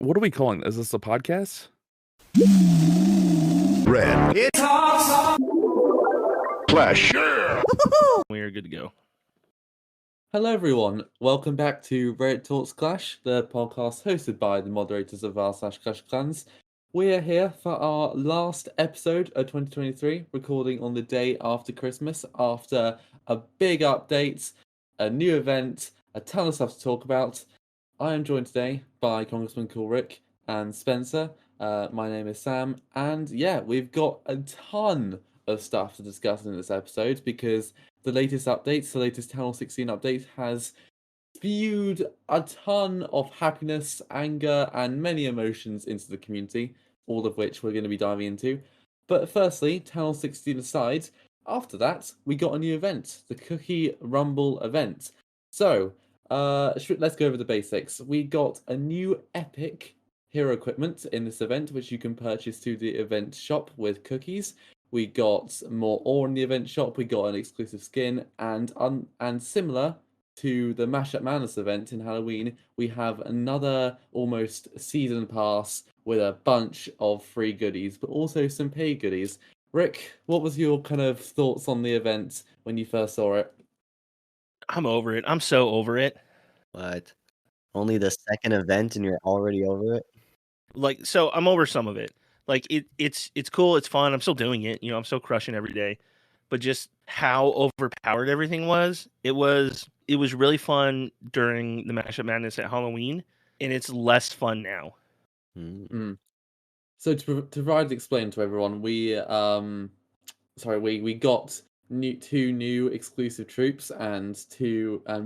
What are we calling this? Is this a podcast? Red. It's Flash. We are good to go. Hello, everyone. Welcome back to Reddit Talks Clash, the podcast hosted by the moderators of r/Clash of Clans. We are here for our last episode of 2023, recording on the day after Christmas, after a big update, a new event, a ton of stuff to talk about. I am joined today by Congressman Coolrick and Spencer. My name is Sam, and yeah, we've got a ton of stuff to discuss in this episode because the latest updates, the latest Town Hall 16 update, has spewed a ton of happiness, anger, and many emotions into the community, all of which we're going to be diving into. But firstly, Town Hall 16 aside, after that, we got a new event, the Cookie Rumble event. So, let's go over the basics. We got a new epic hero equipment in this event, which you can purchase through the event shop with cookies. We got more ore in the event shop. We got an exclusive skin, and similar to the Mashup Madness event in Halloween, we have another almost season pass with a bunch of free goodies, but also some paid goodies. Rick, what was your kind of thoughts on the event when you first saw it? I'm over it. I'm so over it. But only the second event and you're already over it? Like, so I'm over some of it. Like, it's cool. It's fun. I'm still doing it. You know, I'm still crushing every day. But just how overpowered everything was. It was really fun during the Mashup Madness at Halloween, and it's less fun now. So to provide and explain to everyone, we got two new exclusive troops and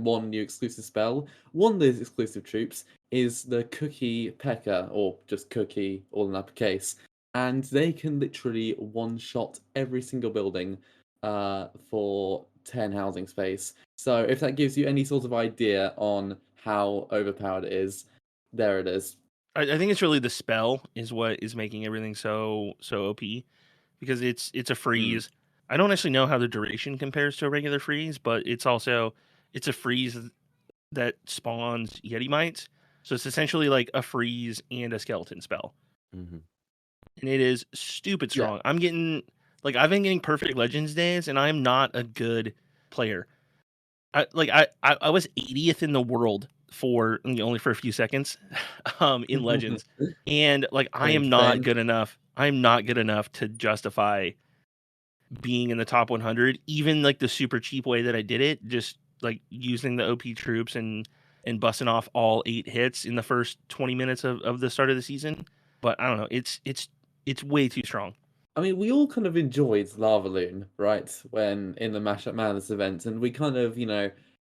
one new exclusive spell. One of those exclusive troops is the Cookie P.E.K.K.A, or just Cookie, all in uppercase, and they can literally one-shot every single building for 10 housing space. So if that gives you any sort of idea on how overpowered it is, there it is. I think it's really the spell is what is making everything so OP, because it's a freeze. I don't actually know how the duration compares to a regular freeze, but it's a freeze that spawns Yeti mites. So it's essentially like a freeze and a skeleton spell. Mm-hmm. And it is stupid strong. Yeah. I've been getting perfect Legends days, and I'm not a good player. I was 80th in the world for only for a few seconds in Legends. And like I am not good enough. I'm not good enough to justify being in the top 100, even like the super cheap way that I did it, just like using the OP troops and busting off all 8 hits in the first 20 minutes of the start of the season. But I don't know, it's way too strong. I mean, we all kind of enjoyed Lavaloon, right, when in the Mashup Madness event, and we kind of,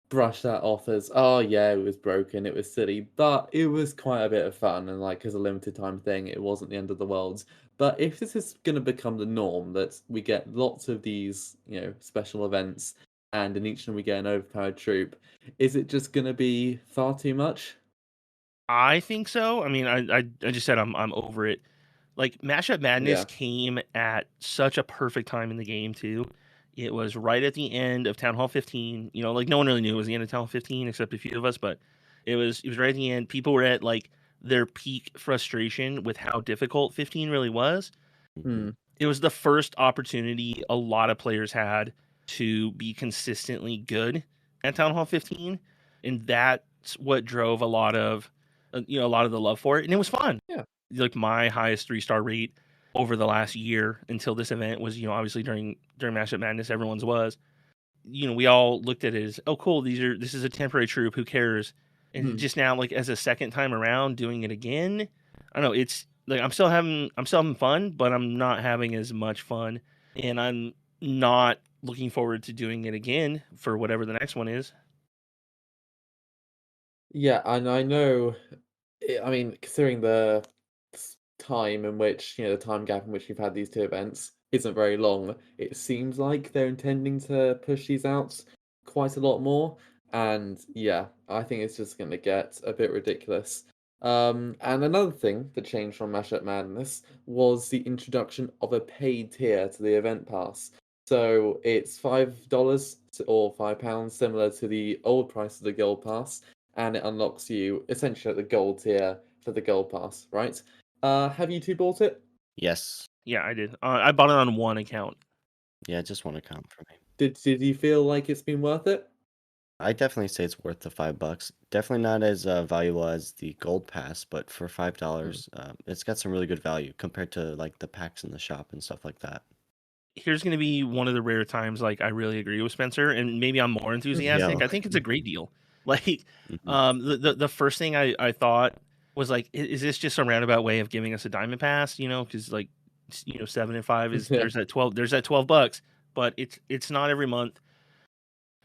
brushed that off as, oh yeah, it was broken, it was silly, but it was quite a bit of fun, and like as a limited time thing, it wasn't the end of the world. But if this is going to become the norm, that we get lots of these, special events, and in each of them we get an overpowered troop, is it just going to be far too much? I think so. I mean, I just said I'm over it. Like, Mashup Madness came at such a perfect time in the game, too. It was right at the end of Town Hall 15. You know, like, no one really knew it was the end of Town Hall 15 except a few of us, but it was right at the end. People were at, like, their peak frustration with how difficult 15 really was. It was the first opportunity a lot of players had to be consistently good at Town Hall 15, and that's what drove a lot of the love for it, and it was fun. Yeah. Like my highest 3-star rate over the last year until this event was, obviously during Mashup Madness, everyone's was. We all looked at it as, oh cool, this is a temporary troop, who cares? And just now, like as a second time around doing it again, I don't know, it's like I'm still having fun, but I'm not having as much fun, and I'm not looking forward to doing it again for whatever the next one is. Yeah, and I know, I mean, considering the time in which, the time gap in which we've had these two events isn't very long, it seems like they're intending to push these out quite a lot more. And yeah, I think it's just going to get a bit ridiculous. And another thing that changed from Mashup Madness was the introduction of a paid tier to the event pass. So it's $5 or £5, similar to the old price of the Gold Pass. and it unlocks you essentially at the gold tier for the gold pass, right? Have you two bought it? Yes. Yeah, I did. I bought it on one account. Yeah, just one account for me. Did you feel like it's been worth it? I definitely say it's worth the $5. Definitely not as valuable as the gold pass, but for $5, it's got some really good value compared to like the packs in the shop and stuff like that. Here's going to be one of the rare times like I really agree with Spencer, and maybe I'm more enthusiastic. Yeah. I think it's a great deal. Like, Mhm. the first thing I thought was like, is this just a roundabout way of giving us a diamond pass? You know, because like, 7 and 5 is Yeah. there's that $12, but it's not every month.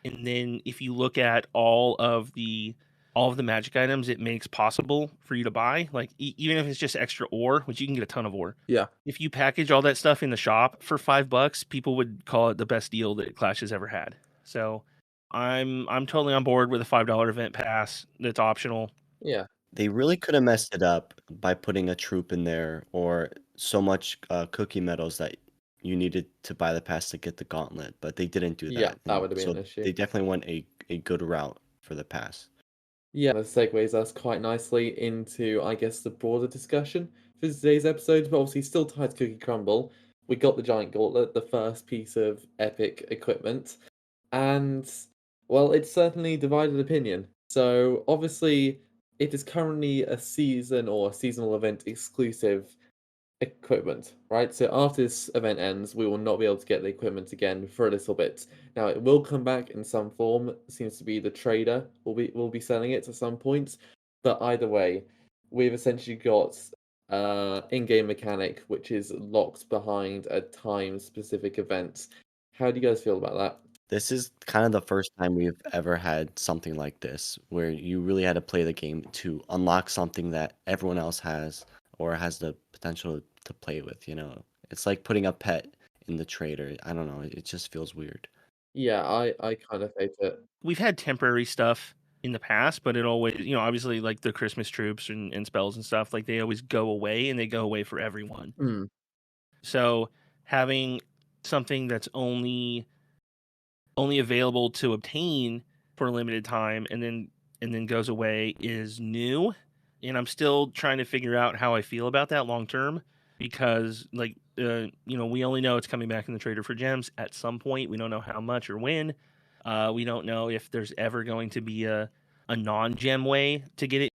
And then if you look at all of the magic items it makes possible for you to buy, like even if it's just extra ore, which you can get a ton of ore. Yeah. If you package all that stuff in the shop for $5, people would call it the best deal that Clash has ever had. So I'm totally on board with a $5 event pass that's optional. Yeah. They really could have messed it up by putting a troop in there or so much cookie medals that you needed to buy the pass to get the gauntlet, but they didn't do Yeah, that. that And would have been so an issue. they definitely went a good route for the pass. Yeah, that segues us quite nicely into, I guess, the broader discussion for today's episode, but obviously still tied to Cookie Crumble. We got the Giant Gauntlet, the first piece of epic equipment, and, well, it's certainly divided opinion. So, obviously, it is currently a season or a seasonal event exclusive equipment, right? So after this event ends, we will not be able to get the equipment again for a little bit. Now it will come back in some form. It seems to be the trader will be selling it at some point. But either way, we've essentially got in-game mechanic which is locked behind a time-specific event. How do you guys feel about that? This is kind of the first time we've ever had something like this, where you really had to play the game to unlock something that everyone else has or has the potential to play with, you know? It's like putting a pet in the trader. I don't know, it just feels weird. Yeah, I kind of hate it. We've had temporary stuff in the past, but it always, obviously like the Christmas troops and spells and stuff, like they always go away and they go away for everyone. Hmm. So having something that's only available to obtain for a limited time and then goes away is new, and I'm still trying to figure out how I feel about that long term, because like we only know it's coming back in the trader for gems at some point. We don't know how much or when. We don't know if there's ever going to be a non-gem way to get it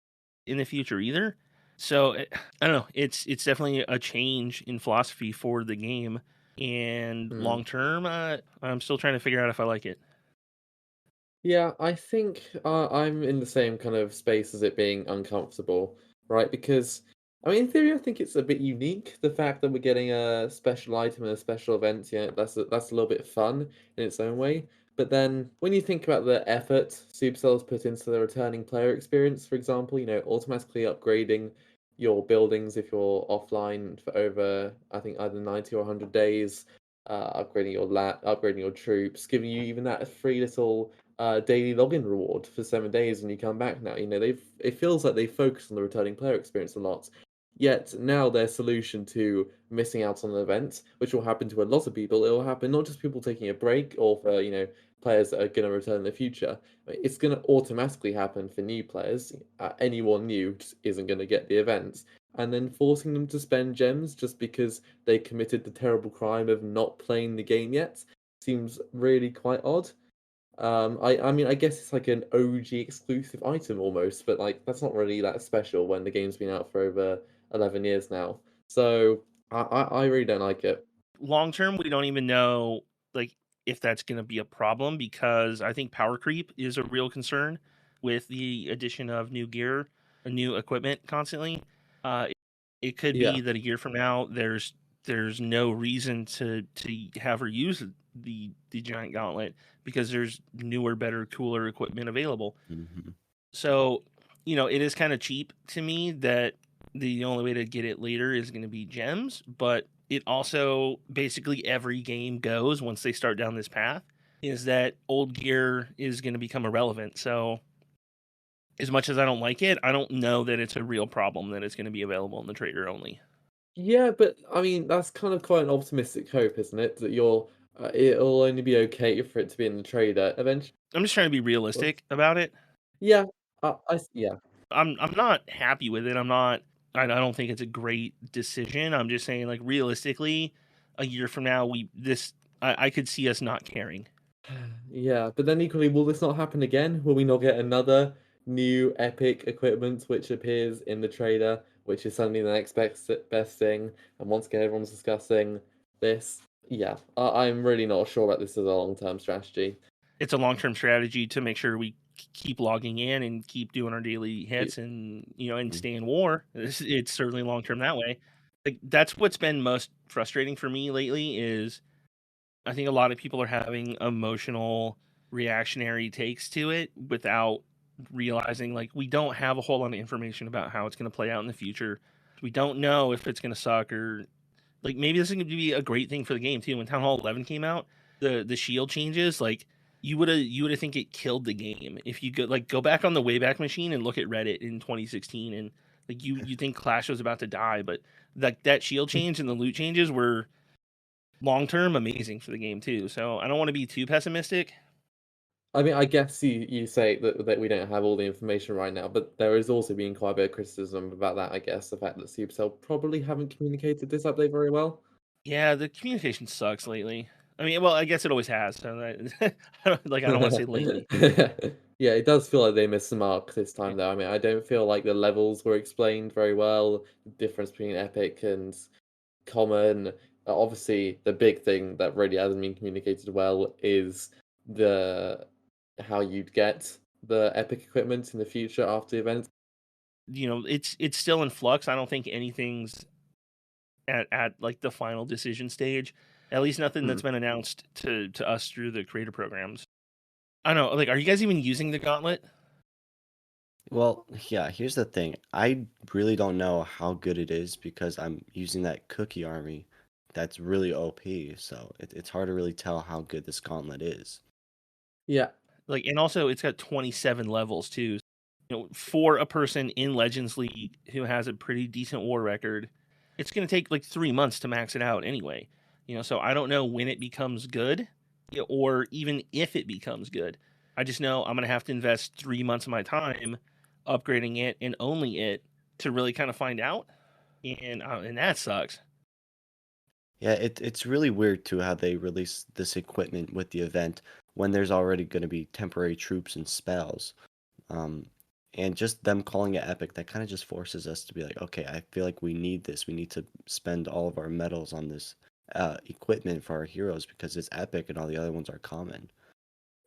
in the future either. So I don't know. It's definitely a change in philosophy for the game, and Hmm. long term, I'm still trying to figure out if I like it. Yeah, I think I'm in the same kind of space as it being uncomfortable, right? Because, I mean, in theory, I think it's a bit unique. The fact that we're getting a special item and a special event, yeah, that's a little bit fun in its own way. But then, when you think about the effort Supercell's put into the returning player experience, for example, automatically upgrading your buildings if you're offline for over, I think, either 90 or 100 days, upgrading your upgrading your troops, giving you even that free little daily login reward for 7 days when you come back now. It feels like they focus on the returning player experience a lot. Yet now their solution to missing out on an event, which will happen to a lot of people, it will happen not just people taking a break or for players that are going to return in the future. It's going to automatically happen for new players. Anyone new just isn't going to get the events, and then forcing them to spend gems just because they committed the terrible crime of not playing the game yet seems really quite odd. I mean, I guess it's like an OG exclusive item almost, but like that's not really that special when the game's been out for over 11 years now. So I really don't like it. Long term, we don't even know like if that's going to be a problem, because I think power creep is a real concern with the addition of new gear, new equipment constantly. Uh, it could Yeah. be that a year from now, there's no reason to have her use the giant gauntlet because there's newer, better, cooler equipment available. Mhm. So, it is kind of cheap to me that the only way to get it later is going to be gems, but it also basically every game goes once they start down this path is that old gear is going to become irrelevant. So, as much as I don't like it, I don't know that it's a real problem that it's going to be available in the trader only. Yeah, but I mean, that's kind of quite an optimistic hope, isn't it? That it'll only be okay for it to be in the trader eventually. I'm just trying to be realistic about it. Yeah, Yeah. I'm not happy with it. I don't think it's a great decision. I'm just saying, like, realistically, a year from now, I could see us not caring. Yeah, but then equally, will this not happen again? Will we not get another new epic equipment which appears in the trailer, which is suddenly the next best thing? And once again, everyone's discussing this. Yeah, I'm really not sure about this as a long-term strategy. It's a long term strategy to make sure we keep logging in and keep doing our daily hits and and stay in war. It's certainly long term that way. Like, that's what's been most frustrating for me lately is I think a lot of people are having emotional reactionary takes to it without realizing, like, we don't have a whole lot of information about how it's going to play out in the future. We don't know if it's going to suck or, like, maybe this is going to be a great thing for the game too. When Town Hall 11 came out, the shield changes, like, you would have think it killed the game if you go back on the Wayback Machine and look at Reddit in 2016, and like you think Clash was about to die, but like that shield change and the loot changes were long term amazing for the game too. So I don't want to be too pessimistic. I mean, I guess you say that we don't have all the information right now, but there is also been quite a bit of criticism about that, I guess, the fact that Supercell probably haven't communicated this update very well. Yeah, the communication sucks lately. I mean, well, I guess it always has. So I don't want to say lately. Yeah, it does feel like they missed the mark this time, though. I mean, I don't feel like the levels were explained very well, the difference between epic and common. Obviously, the big thing that really hasn't been communicated well is the how you'd get the epic equipment in the future after the event. It's still in flux. I don't think anything's at like the final decision stage. At least nothing Hmm. that's been announced to us through the creator programs. I don't know. Like, are you guys even using the gauntlet? Well, yeah, here's the thing. I really don't know how good it is because I'm using that cookie army that's really OP, so it's hard to really tell how good this gauntlet is. Yeah, Like, and also it's got 27 levels too. For a person in Legends League who has a pretty decent war record, it's going to take like 3 months to max it out anyway. So I don't know when it becomes good, or even if it becomes good. I just know I'm going to have to invest 3 months of my time upgrading it and only it to really kind of find out, and that sucks. Yeah, it's really weird too how they release this equipment with the event when there's already going to be temporary troops and spells. Um, and just them calling it epic, that kind of just forces us to be like, okay, I feel like we need this. We need to spend all of our medals on this equipment for our heroes because it's epic and all the other ones are common.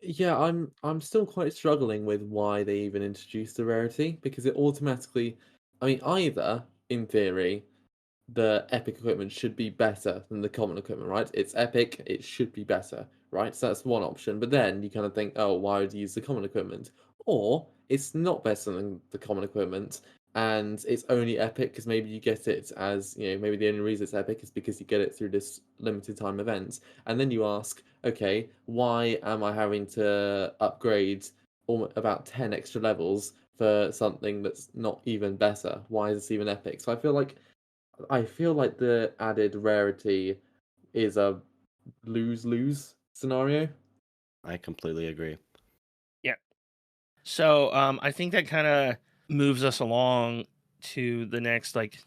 yeah, I'm still quite struggling with why they even introduced the rarity because it automatically, I mean, either in theory the epic equipment should be better than the common equipment, right? It's epic, it should be better, right? So that's one option. But then you kind of think, oh, why would you use the common equipment? Or it's not better than the common equipment and it's only epic because maybe you get it as, maybe the only reason it's epic is because you get it through this limited time event. And then you ask, okay, why am I having to upgrade about 10 extra levels for something that's not even better? Why is this even epic? So I feel like the added rarity is a lose-lose scenario. I completely agree. Yeah. So I think that kind of moves us along to the next like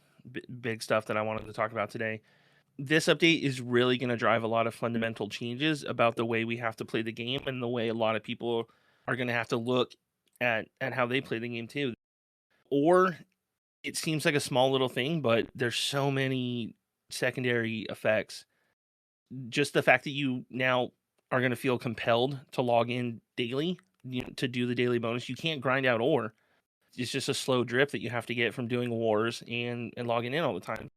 big stuff that I wanted to talk about today. This update is really going to drive a lot of fundamental changes about the way we have to play the game and the way a lot of people are going to have to look at how they play the game too. Or it seems like a small little thing, but there's so many secondary effects. Just the fact that you now are going to feel compelled to log in daily, to do the daily bonus. You can't grind out ore. It's just a slow drip that you have to get from doing wars and logging in all the time.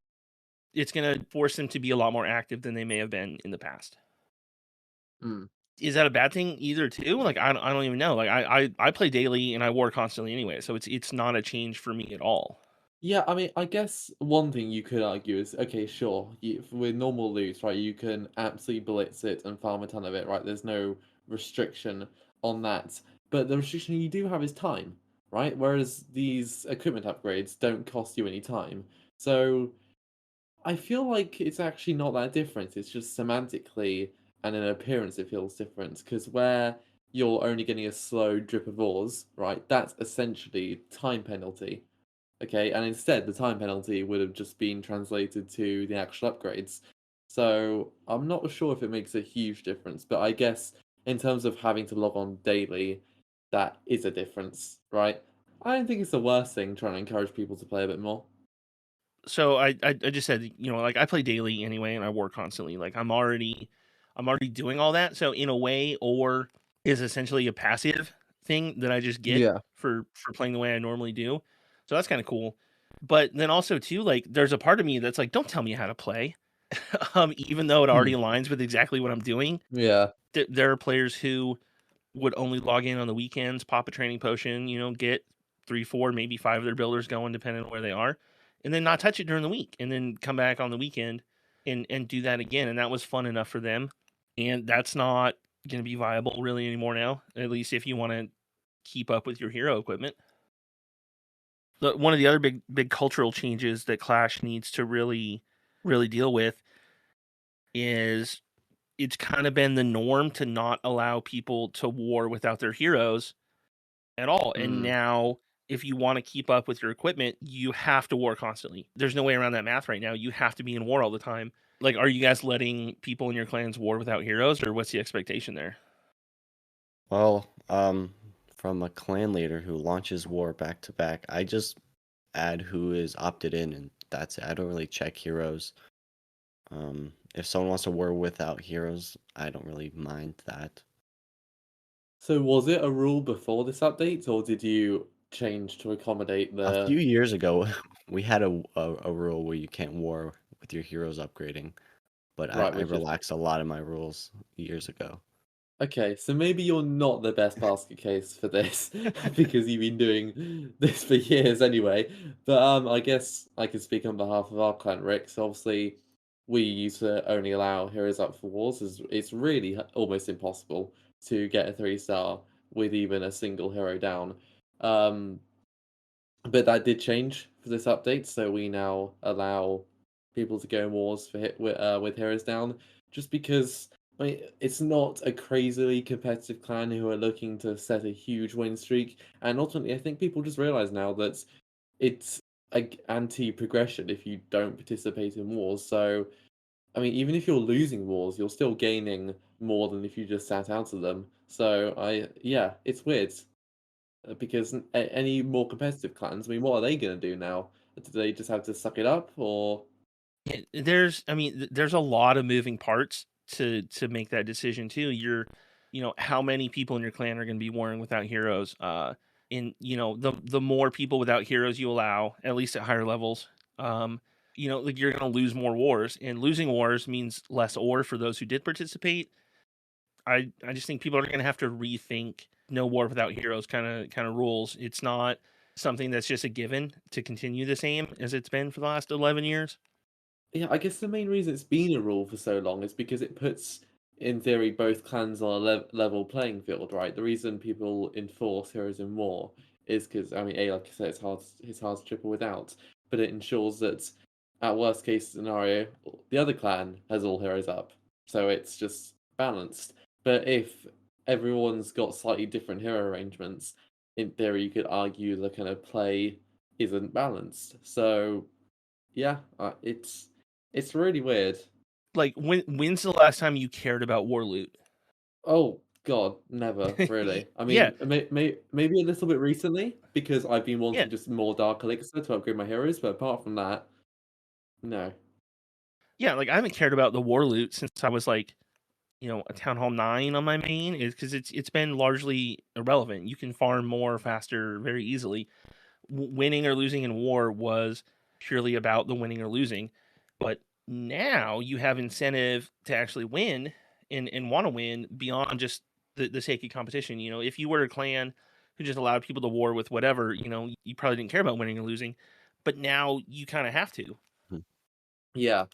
It's going to force them to be a lot more active than they may have been in the past. Hmm. Is that a bad thing either too? Like, I don't even know. Like, I play daily and I war constantly anyway, so it's not a change for me at all. Yeah, I mean, I guess one thing you could argue is, okay, sure, with normal loot, right, you can absolutely blitz it and farm a ton of it, right? There's no restriction on that. But the restriction you do have is time, right? Whereas these equipment upgrades don't cost you any time. So I feel like it's actually not that different. It's just semantically and in appearance it feels different. Because where you're only getting a slow drip of ores, right? That's essentially time penalty. Okay, and instead the time penalty would have just been translated to the actual upgrades. So I'm not sure if it makes a huge difference, but I guess in terms of having to log on daily, that is a difference, right? I don't think it's the worst thing trying to encourage people to play a bit more. So I just said, like I play daily anyway, and I war constantly. Like I'm already doing all that. So in a way, or is essentially a passive thing that I just get Yeah. for playing the way I normally do. So that's kind of cool. But then also too, like there's a part of me that's like, don't tell me how to play. Even though it already aligns with exactly what I'm doing. Yeah. There are players who would only log in on the weekends, pop a training potion, get 3, 4, maybe 5 of their builders going, depending on where they are, and then not touch it during the week, and then come back on the weekend and do that again. And that was fun enough for them. And that's not going to be viable really anymore now, at least if you want to keep up with your hero equipment. One of the other big cultural changes that Clash needs to really deal with is it's kind of been the norm to not allow people to war without their heroes at all. And now, if you want to keep up with your equipment, you have to war constantly. There's no way around that math right now. You have to be in war all the time. Like, are you guys letting people in your clans war without heroes, or what's the expectation there? Well, from a clan leader who launches war back to back, I just add who is opted in, and that's it. I don't really check heroes. If someone wants to war without heroes, I don't really mind that. So was it a rule before this update, or did you change to accommodate A few the... years ago, we had a rule where you can't war with your heroes upgrading, but Right, I which is... relaxed a lot of my rules years ago. Okay, so maybe you're not the best basket case for this because you've been doing this for years anyway. But I guess I can speak on behalf of our clan, Rick. So obviously, we used to only allow heroes up for wars. It's really almost impossible to get a 3-star with even a single hero down. But that did change for this update, so we now allow people to go in wars for with heroes down, just because I mean, it's not a crazily competitive clan who are looking to set a huge win streak, and ultimately, I think people just realize now that it's anti-progression if you don't participate in wars. So, I mean, even if you're losing wars, you're still gaining more than if you just sat out of them. So, yeah, it's weird because any more competitive clans, I mean, what are they going to do now? Do they just have to suck it up, or? There's a lot of moving parts to make that decision too. How many people in your clan are going to be warring without heroes? And the more people without heroes you allow, at least at higher levels, like you're going to lose more wars, and losing wars means less ore for those who did participate. I just think people are going to have to rethink no war without heroes kind of rules. It's not something that's just a given to continue the same as it's been for the last 11 years. Yeah, I guess the main reason it's been a rule for so long is because it puts, in theory, both clans on a level playing field, right? The reason people enforce heroes in war is because, I mean, like I said, it's hard to triple without, but it ensures that at worst case scenario, the other clan has all heroes up, so it's just balanced. But if everyone's got slightly different hero arrangements, in theory, you could argue the kind of play isn't balanced. So yeah, it's really weird. Like when's the last time you cared about war loot? Oh God, never really. I Yeah. mean, maybe a little bit recently because I've been wanting Yeah. just more Dark Elixir to upgrade my heroes, but apart from that, no. Yeah, like I haven't cared about the war loot since I was like, a Town Hall 9 on my main, is because it's been largely irrelevant. You can farm more faster very easily. Winning or losing in war was purely about the winning or losing. But now you have incentive to actually win and want to win beyond just the sake of competition. If you were a clan who just allowed people to war with whatever, you probably didn't care about winning or losing. But now you kind of have to. Yeah,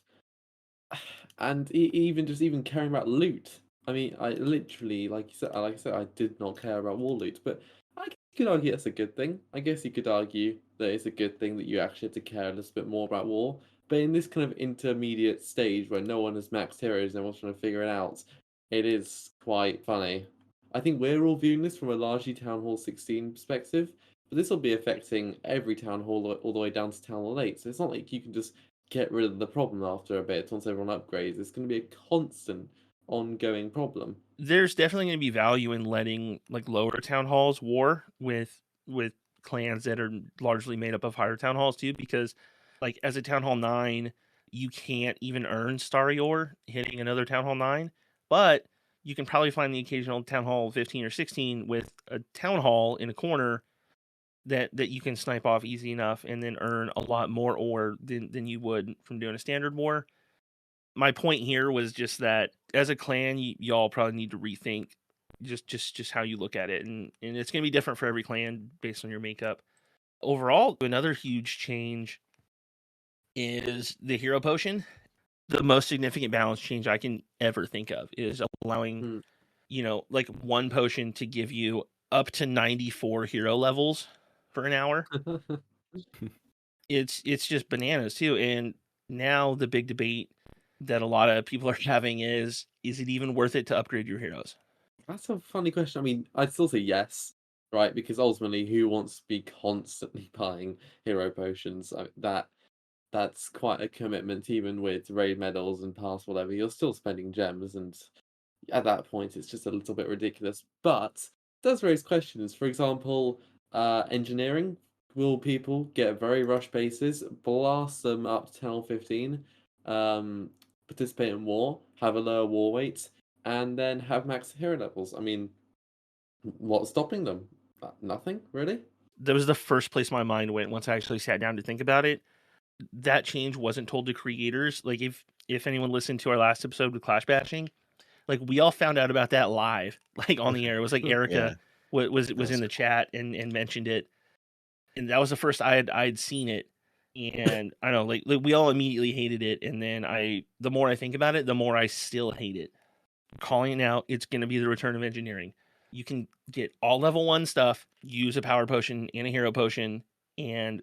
and even caring about loot. I mean, I literally, like I said, I did not care about war loot, but I guess you could argue that's a good thing. I guess you could argue that it's a good thing that you actually have to care a little bit more about war. But in this kind of intermediate stage where no one has maxed heroes and everyone's trying to figure it out, it is quite funny. I think we're all viewing this from a largely Town Hall 16 perspective, but this will be affecting every Town Hall all the way down to Town Hall 8. So it's not like you can just get rid of the problem after a bit once everyone upgrades. It's going to be a constant, ongoing problem. There's definitely going to be value in letting like lower town halls war with clans that are largely made up of higher town halls too, because like as a Town Hall 9, you can't even earn Starry Ore hitting another Town Hall 9, but you can probably find the occasional Town Hall 15 or 16 with a Town Hall in a corner that you can snipe off easy enough and then earn a lot more ore than you would from doing a standard war. My point here was just that as a clan, y'all probably need to rethink just how you look at it, and it's going to be different for every clan based on your makeup. Overall, another huge change is the hero potion. The most significant balance change I can ever think of is allowing, like one potion to give you up to 94 hero levels for an hour. It's just bananas too. And now the big debate that a lot of people are having is it even worth it to upgrade your heroes? That's a funny question. I mean, I'd still say yes, right? Because ultimately, who wants to be constantly buying hero potions? That's quite a commitment, even with raid medals and pass whatever. You're still spending gems, and at that point, it's just a little bit ridiculous. But it does raise questions. For example, engineering. Will people get very rush bases, blast them up to Town 15, participate in war, have a lower war weight, and then have max hero levels? I mean, what's stopping them? Nothing, really? That was the first place my mind went once I actually sat down to think about it. That change wasn't told to creators. Like if anyone listened to our last episode with Clash Bashing, like we all found out about that live, like on the air. It was like Erica was in the chat and mentioned it. And that was the first I'd seen it. And I don't know, like we all immediately hated it. And then the more I think about it, the more I still hate it. Calling it out, it's going to be the return of engineering. You can get all level 1 stuff, use a power potion and a hero potion, and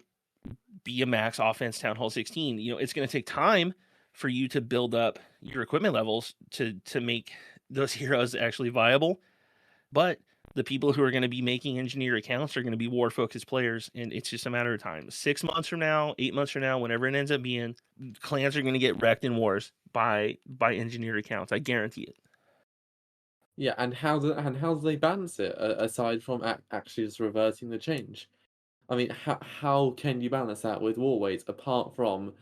be a max offense Town Hall 16. It's going to take time for you to build up your equipment levels to make those heroes actually viable. But the people who are going to be making engineer accounts are going to be war focused players, and it's just a matter of time. 6 months from now, 8 months from now, whenever it ends up being, clans are going to get wrecked in wars by engineer accounts. I guarantee it. Yeah, and how do they balance it aside from actually just reverting the change? I mean, how can you balance that with war weights apart from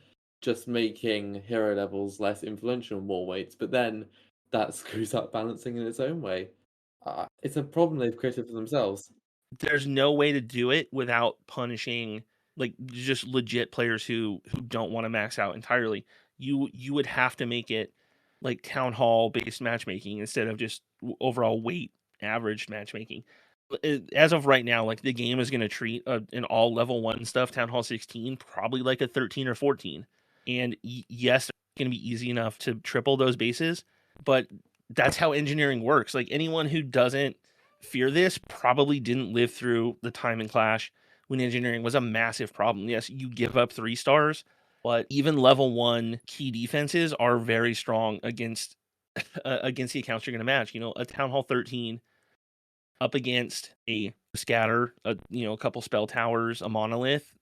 just making hero levels less influential in war weights? But then that screws up balancing in its own way. It's a problem they've created for themselves. There's no way to do it without punishing like just legit players who don't want to max out entirely. You would have to make it like Town Hall based matchmaking instead of just overall weight averaged matchmaking. As of right now, like the game is going to treat an all level 1 stuff Town Hall 16 probably like a 13 or 14. And yes, it's going to be easy enough to triple those bases, but that's how engineering works. Like anyone who doesn't fear this probably didn't live through the time in Clash when engineering was a massive problem. Yes, you give up 3 stars, but even level 1 key defenses are very strong against the accounts you're going to match. A Town Hall 13 up against a scatter, a couple spell towers, a monolith,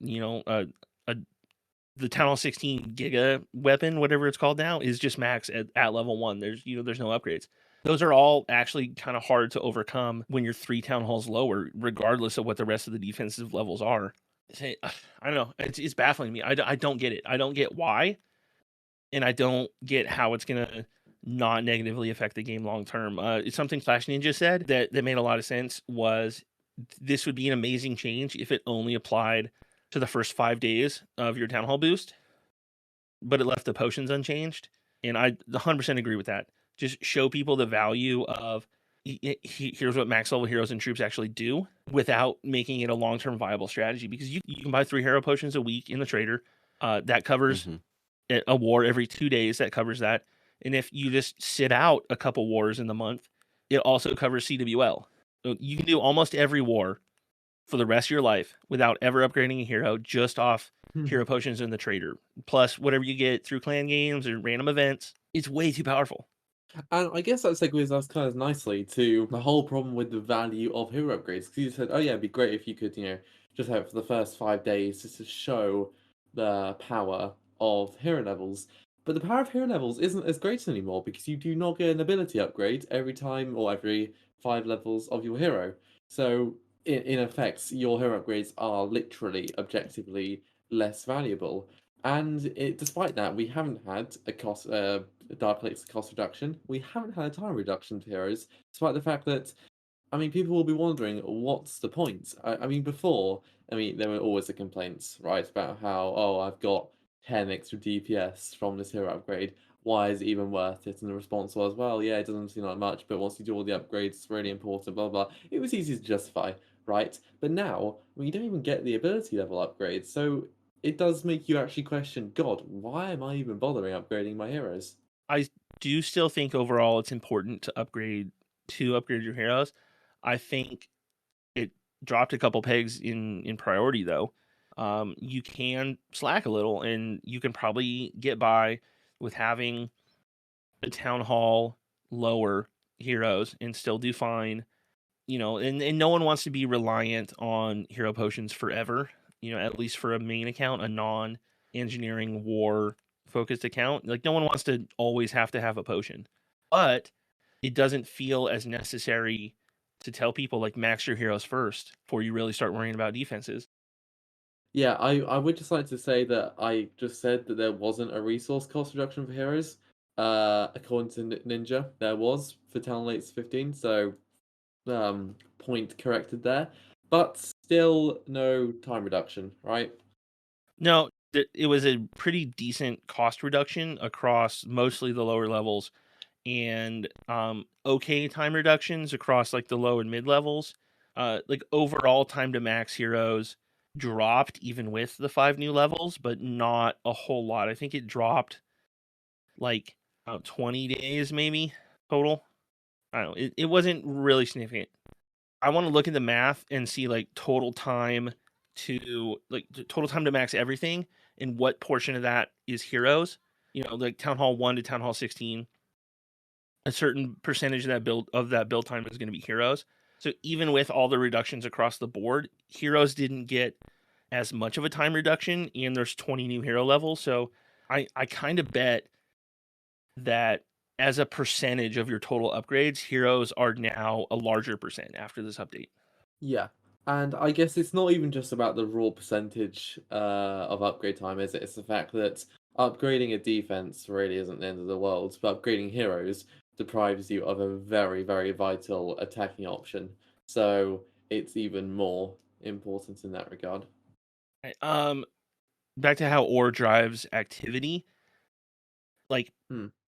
the Town Hall 16 Giga weapon, whatever it's called now, is just max at level 1. There's no upgrades. Those are all actually kind of hard to overcome when you're 3 Town Halls lower, regardless of what the rest of the defensive levels are. I don't know. It's baffling me. I don't get it. I don't get why, and I don't get how it's gonna not negatively affect the game long term. It's something Flash Ninja said that made a lot of sense. Was this would be an amazing change if it only applied to the first 5 days of your Town Hall boost, but it left the potions unchanged. And I 100% agree with that. Just show people the value of here's what max level heroes and troops actually do without making it a long-term viable strategy, because you can buy 3 hero potions a week in the trader. That covers a war every 2 days. That covers that. And if you just sit out a couple wars in the month, it also covers CWL. So you can do almost every war for the rest of your life without ever upgrading a hero, just off hero potions in the trader. Plus whatever you get through clan games or random events. It's way too powerful. And I guess that segues us kind of nicely to the whole problem with the value of hero upgrades. Because you said, oh yeah, it'd be great if you could, just have it for the first 5 days just to show the power of hero levels. But the power of hero levels isn't as great anymore because you do not get an ability upgrade every time or every 5 levels of your hero. So in effect, your hero upgrades are literally, objectively less valuable. And despite that, we haven't had a Dark Elixir cost reduction. We haven't had a time reduction to heroes, despite the fact that, I mean, people will be wondering what's the point. I mean, before, there were always the complaints, right, about how, oh, I've got 10 extra DPS from this hero upgrade. Why is it even worth it? And the response was, well, yeah, it doesn't seem like much, but once you do all the upgrades, it's really important, blah, blah. It was easy to justify, right? But now, you don't even get the ability level upgrades, so it does make you actually question, God, why am I even bothering upgrading my heroes? I do still think overall it's important to upgrade your heroes. I think it dropped a couple pegs in priority though. You can slack a little, and you can probably get by with having the town hall lower heroes and still do fine. And no one wants to be reliant on hero potions forever. At least for a main account, a non-engineering war focused account. Like no one wants to always have to have a potion. But it doesn't feel as necessary to tell people like max your heroes first before you really start worrying about defenses. Yeah, I would just like to say that I just said that there wasn't a resource cost reduction for heroes. According to Ninja, there was for Talon Lakes 15, so point corrected there. But still no time reduction, right? No, it was a pretty decent cost reduction across mostly the lower levels, and okay time reductions across like the low and mid levels. Like overall time to max heroes dropped even with the 5 new levels, but not a whole lot. I think it dropped like about 20 days maybe total. I don't know. It wasn't really significant. I want to look at the math and see like total time to max everything and what portion of that is heroes. Like Town Hall 1 to Town Hall 16, a certain percentage of that build time is going to be heroes. So even with all the reductions across the board, heroes didn't get as much of a time reduction, and there's 20 new hero levels. So I kind of bet that as a percentage of your total upgrades, heroes are now a larger percent after this update. Yeah. And I guess it's not even just about the raw percentage of upgrade time, is it? It's the fact that upgrading a defense really isn't the end of the world, but upgrading heroes deprives you of a very, very vital attacking option. So it's even more important in that regard. Back to how ore drives activity. Like,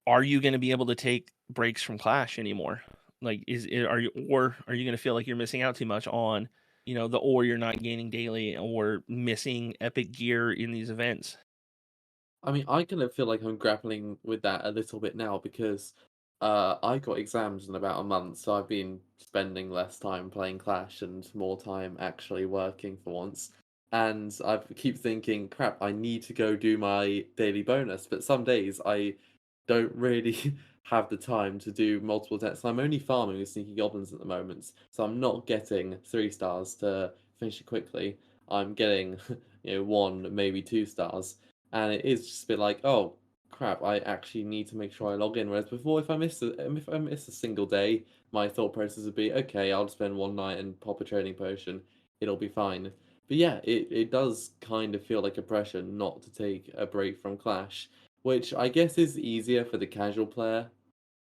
are you going to be able to take breaks from Clash anymore? Like, are you going to feel like you're missing out too much on, the ore you're not gaining daily, or missing epic gear in these events? I mean, I kind of feel like I'm grappling with that a little bit now because I got exams in about a month, so I've been spending less time playing Clash and more time actually working for once. And I keep thinking, crap, I need to go do my daily bonus, but some days I don't really have the time to do multiple tests. I'm only farming with Sneaky Goblins at the moment, so I'm not getting 3 stars to finish it quickly. I'm getting, 1, maybe 2 stars. And it is just a bit like, oh crap, I actually need to make sure I log in. Whereas before, if I miss a single day, my thought process would be, okay, I'll just spend one night and pop a training potion, it'll be fine. But yeah, it does kind of feel like a pressure not to take a break from Clash, which I guess is easier for the casual player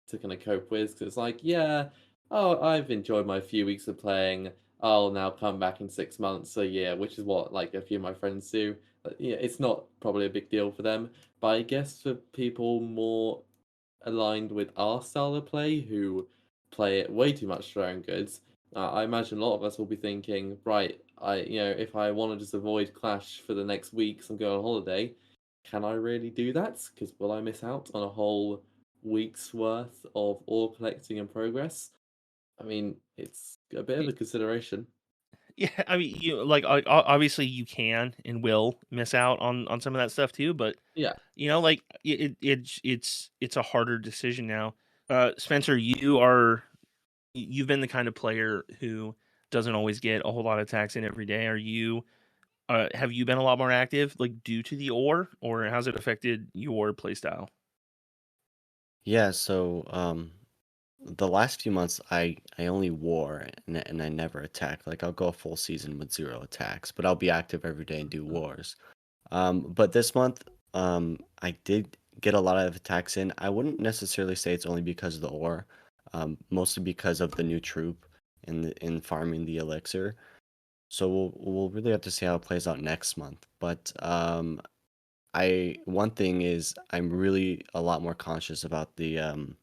to kind of cope with, because it's like, yeah, oh, I've enjoyed my few weeks of playing. I'll now come back in 6 months, so yeah, which is what like a few of my friends do. Yeah, it's not probably a big deal for them, but I guess for people more aligned with our style of play who play it way too much for their own goods, I imagine a lot of us will be thinking, right, if I want to just avoid Clash for the next week, so I'm going on holiday, can I really do that? Because will I miss out on a whole week's worth of ore collecting and progress? I mean, it's a bit of a consideration. Yeah, I mean, obviously you can and will miss out on some of that stuff too, but Yeah, like it's a harder decision now. Spencer, you've been the kind of player who doesn't always get a whole lot of attacks in every day. Have you been a lot more active, like due to the ore, or how's it affected your playstyle? Yeah, so the last few months I only war and I never attack. Like I'll go a full season with 0 attacks, but I'll be active every day and do wars. But this month, I did get a lot of attacks in. I wouldn't necessarily say it's only because of the ore, mostly because of the new troop in farming the elixir. So we'll really have to see how it plays out next month. But one thing is I'm really a lot more conscious about the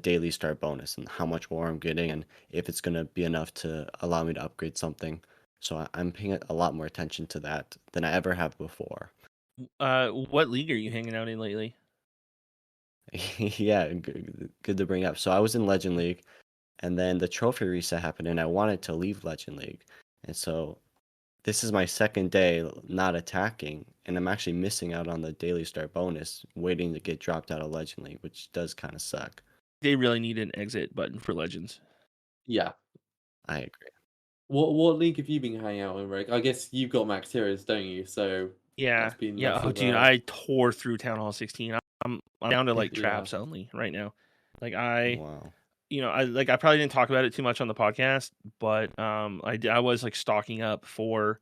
daily start bonus and how much ore I'm getting and if it's gonna be enough to allow me to upgrade something. So I'm paying a lot more attention to that than I ever have before. What league are you hanging out in lately? Yeah, good to bring up. So I was in Legend League, and then the trophy reset happened, and I wanted to leave Legend League, and so this is my second day not attacking, and I'm actually missing out on the daily start bonus, waiting to get dropped out of Legend League, which does kind of suck. They really need an exit button for Legends. Yeah. I agree. What league have you been hanging out in, Rick? I guess you've got Max Heroes, don't you? So Yeah, that's been yeah. less Oh, of dude, a- I tore through Town Hall 16. I'm down to like Yeah. traps only right now. Like Wow. I probably didn't talk about it too much on the podcast, but I was like stocking up for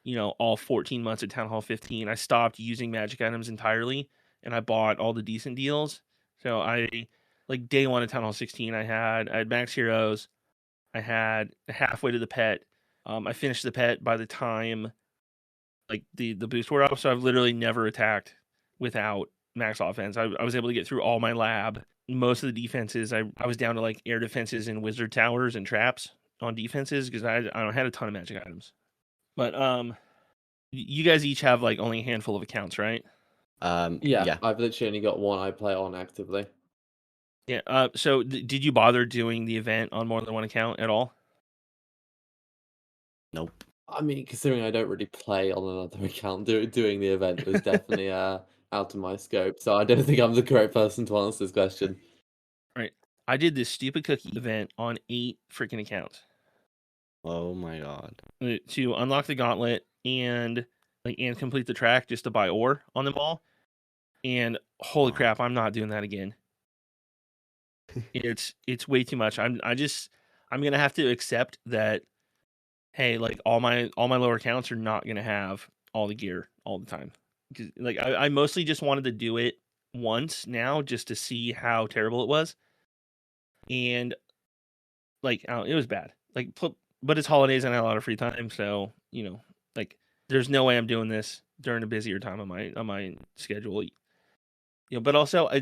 all 14 months of Town Hall 15. I stopped using magic items entirely, and I bought all the decent deals. So I like day one of Town Hall 16, I had Max Heroes, I had halfway to the pet. I finished the pet by the time like the boost wore off, so I've literally never attacked without max offense. I was able to get through all my lab. Most of the defenses, I was down to like air defenses and wizard towers and traps on defenses because I had a ton of magic items. But you guys each have like only a handful of accounts, right? Yeah, I've literally only got one I play on actively. Yeah. So did you bother doing the event on more than one account at all? Nope. I mean, considering I don't really play on another account, doing the event was definitely out of my scope. So I don't think I'm the correct person to answer this question. Right. I did this stupid cookie event on 8 freaking accounts Oh my god. to unlock the gauntlet and complete the track just to buy ore on them all. And holy Wow. crap, I'm not doing that again. It's way too much. I'm gonna have to accept that. Hey, like all my lower accounts are not gonna have all the gear all the time. 'Cause, like I mostly just wanted to do it once now just to see how terrible it was, and like it was bad. Like, but it's holidays and I had a lot of free time, so like there's no way I'm doing this during a busier time on my schedule. But also I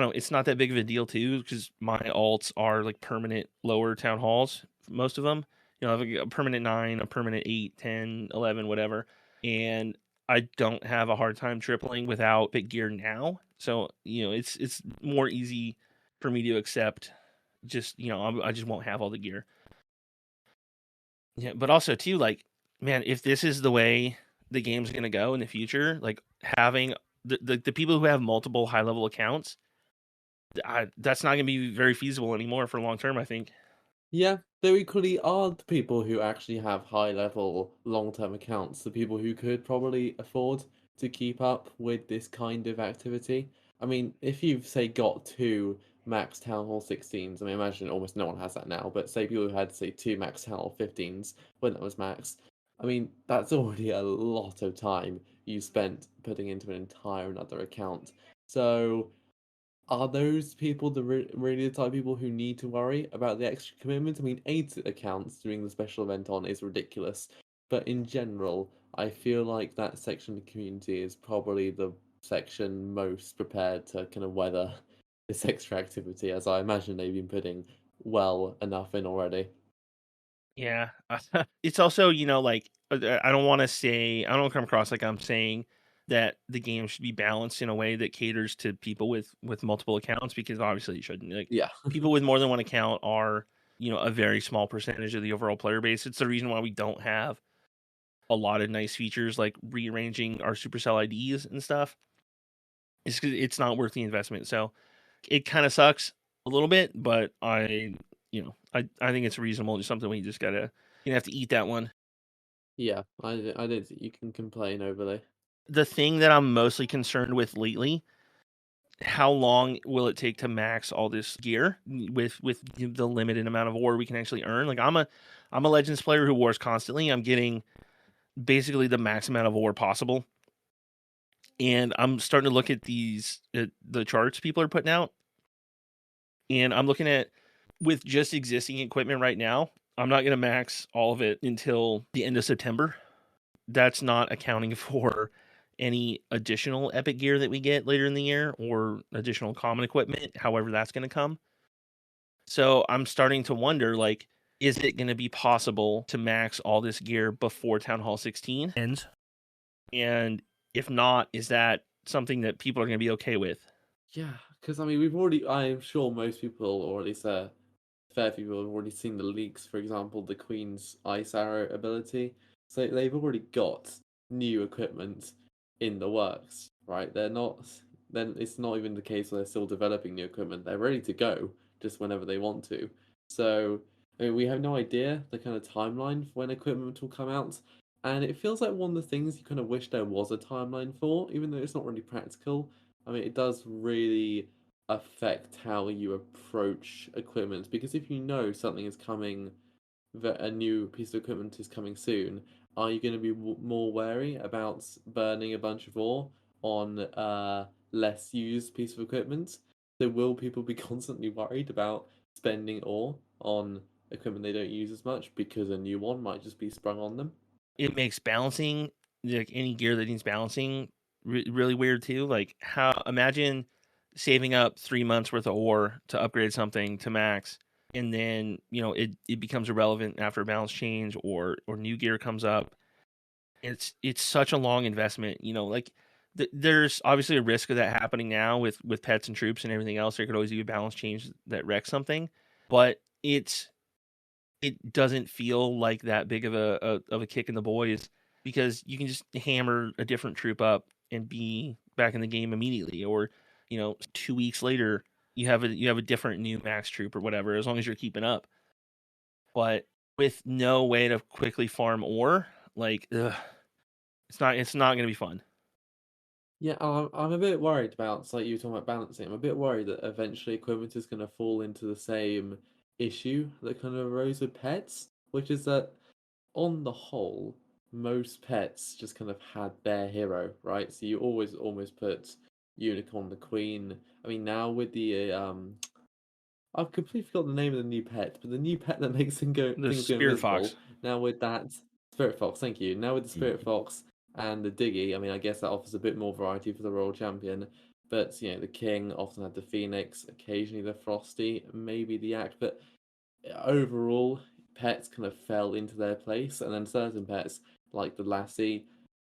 don't know, it's not that big of a deal too because my alts are like permanent lower town halls, most of them. I have a permanent 9, a permanent 8, 10, 11, whatever. And I don't have a hard time tripling without big gear now. So, it's more easy for me to accept just, I just won't have all the gear. Yeah, but also too, like, man, if this is the way the game's gonna go in the future, like having the people who have multiple high level accounts, that's not gonna be very feasible anymore for long term, I think. Yeah, there equally are the people who actually have high level long term accounts, the people who could probably afford to keep up with this kind of activity. I mean, if you've, say, got 2 max Town Hall 16s, I mean, imagine almost no one has that now, but say people who had, say, 2 max Town Hall 15s when that was max, I mean, that's already a lot of time you spent putting into an entire another account. So are those people really the type of people who need to worry about the extra commitment? I mean, 8 accounts doing the special event on is ridiculous, but in general, I feel like that section of the community is probably the section most prepared to kind of weather this extra activity, as I imagine they've been putting well enough in already. Yeah. It's also, like I don't want to come across like I'm saying that the game should be balanced in a way that caters to people with multiple accounts because obviously it shouldn't. Like Yeah. people with more than one account are, a very small percentage of the overall player base. It's the reason why we don't have a lot of nice features like rearranging our Supercell IDs and stuff. It's 'cause it's not worth the investment. So, it kind of sucks a little bit, but I think it's reasonable. Just something we just gotta have to eat that one. Yeah, I don't think you can complain overly. The thing that I'm mostly concerned with lately, how long will it take to max all this gear with the limited amount of ore we can actually earn? Like I'm a Legends player who wars constantly. I'm getting basically the max amount of ore possible. And I'm starting to look at the charts people are putting out. And I'm looking at, with just existing equipment right now, I'm not going to max all of it until the end of September. That's not accounting for any additional epic gear that we get later in the year or additional common equipment, however that's going to come. So I'm starting to wonder, like, is it going to be possible to max all this gear before Town Hall 16 ends? And if not, is that something that people are going to be okay with? Yeah, because I mean, I'm sure most people, or at least a fair few people, have already seen the leaks. For example, the Queen's Ice Arrow ability. So they've already got new equipment in the works, right? They're not. Then it's not even the case where they're still developing new equipment. They're ready to go just whenever they want to. So I mean, we have no idea the kind of timeline for when equipment will come out. And it feels like one of the things you kind of wish there was a timeline for, even though it's not really practical. I mean, it does really affect how you approach equipment, because if you know something is coming, that a new piece of equipment is coming soon, are you going to be more wary about burning a bunch of ore on a less used piece of equipment? So will people be constantly worried about spending ore on equipment they don't use as much because a new one might just be sprung on them? It makes balancing, like any gear that needs balancing, really weird too. Like, how, imagine saving up 3 months worth of ore to upgrade something to max, and then it becomes irrelevant after a balance change or new gear comes up. It's such a long investment. Like there's obviously a risk of that happening now with pets and troops and everything else. There could always be a balance change that wrecks something, but it doesn't feel like that big of a kick in the boys, because you can just hammer a different troop up and be back in the game immediately, or 2 weeks later you have a different new max troop or whatever, as long as you're keeping up. But with no way to quickly farm ore, like, it's not gonna be fun. Yeah, I'm a bit worried about, it's like you were talking about balancing. I'm a bit worried that eventually equipment is going to fall into the same issue that kind of arose with pets, which is that on the whole, most pets just kind of had their hero, right? So you always almost put Unicorn the Queen. I mean, now with the I've completely forgot the name of the new pet, but the new pet that makes The things go Spirit invisible. Fox. Now with that Spirit Fox, thank you. Now with the Spirit Fox and the Diggy, I mean, I guess that offers a bit more variety for the Royal Champion. But the King often had the Phoenix, occasionally the Frosty, maybe the Yak. But overall, pets kind of fell into their place, and then certain pets, like the Lassie,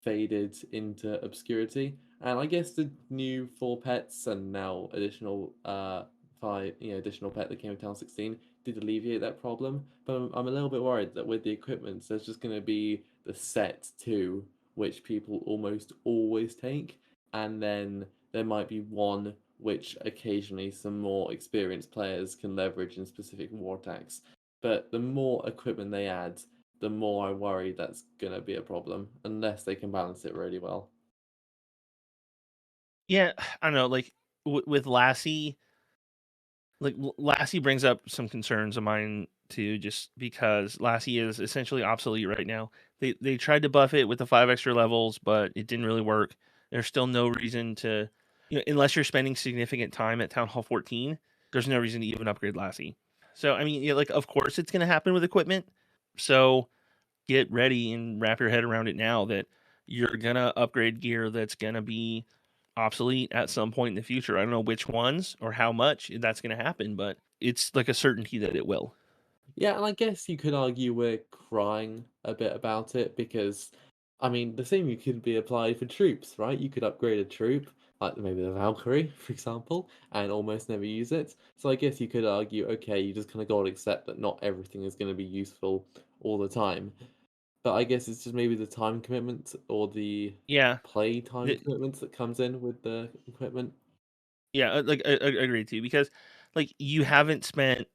faded into obscurity. And I guess the new 4 pets and now additional 5, additional pet that came with Town 16 did alleviate that problem. But I'm a little bit worried that with the equipment, there's just going to be the set 2, which people almost always take, and then there might be one which occasionally some more experienced players can leverage in specific war attacks. But the more equipment they add, the more I worry that's going to be a problem, unless they can balance it really well. Yeah, I don't know. Like with Lassie, like Lassie brings up some concerns of mine too, just because Lassie is essentially obsolete right now. They tried to buff it with the 5 extra levels, but it didn't really work. There's still no reason to, unless you're spending significant time at Town Hall 14, there's no reason to even upgrade Lassie. So I mean, like, of course it's going to happen with equipment. So get ready and wrap your head around it now that you're gonna upgrade gear that's gonna be obsolete at some point in the future. I don't know which ones or how much that's gonna happen, but it's like a certainty that it will. Yeah, and I guess you could argue we're crying a bit about it because, I mean, the same could be applied for troops, right? You could upgrade a troop, like maybe the Valkyrie, for example, and almost never use it. So I guess you could argue, okay, you just kind of got to accept that not everything is going to be useful all the time. But I guess it's just maybe the time commitment or the Yeah. play time The, commitment that comes in with the equipment. Yeah, like I agree too, because like you haven't spent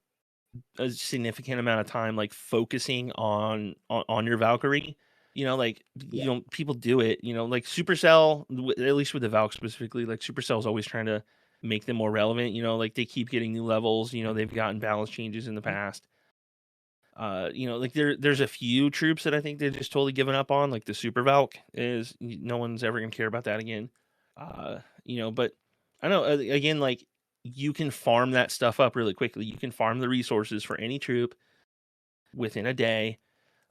a significant amount of time like focusing on your Valkyrie. Like Yeah. people do it. Like Supercell, at least with the Valk specifically, like Supercell is always trying to make them more relevant. Like they keep getting new levels. They've gotten balance changes in the past. Like there's a few troops that I think they've just totally given up on. Like the Super Valk is no one's ever gonna care about that again. But I don't know. Again, like you can farm that stuff up really quickly. You can farm the resources for any troop within a day.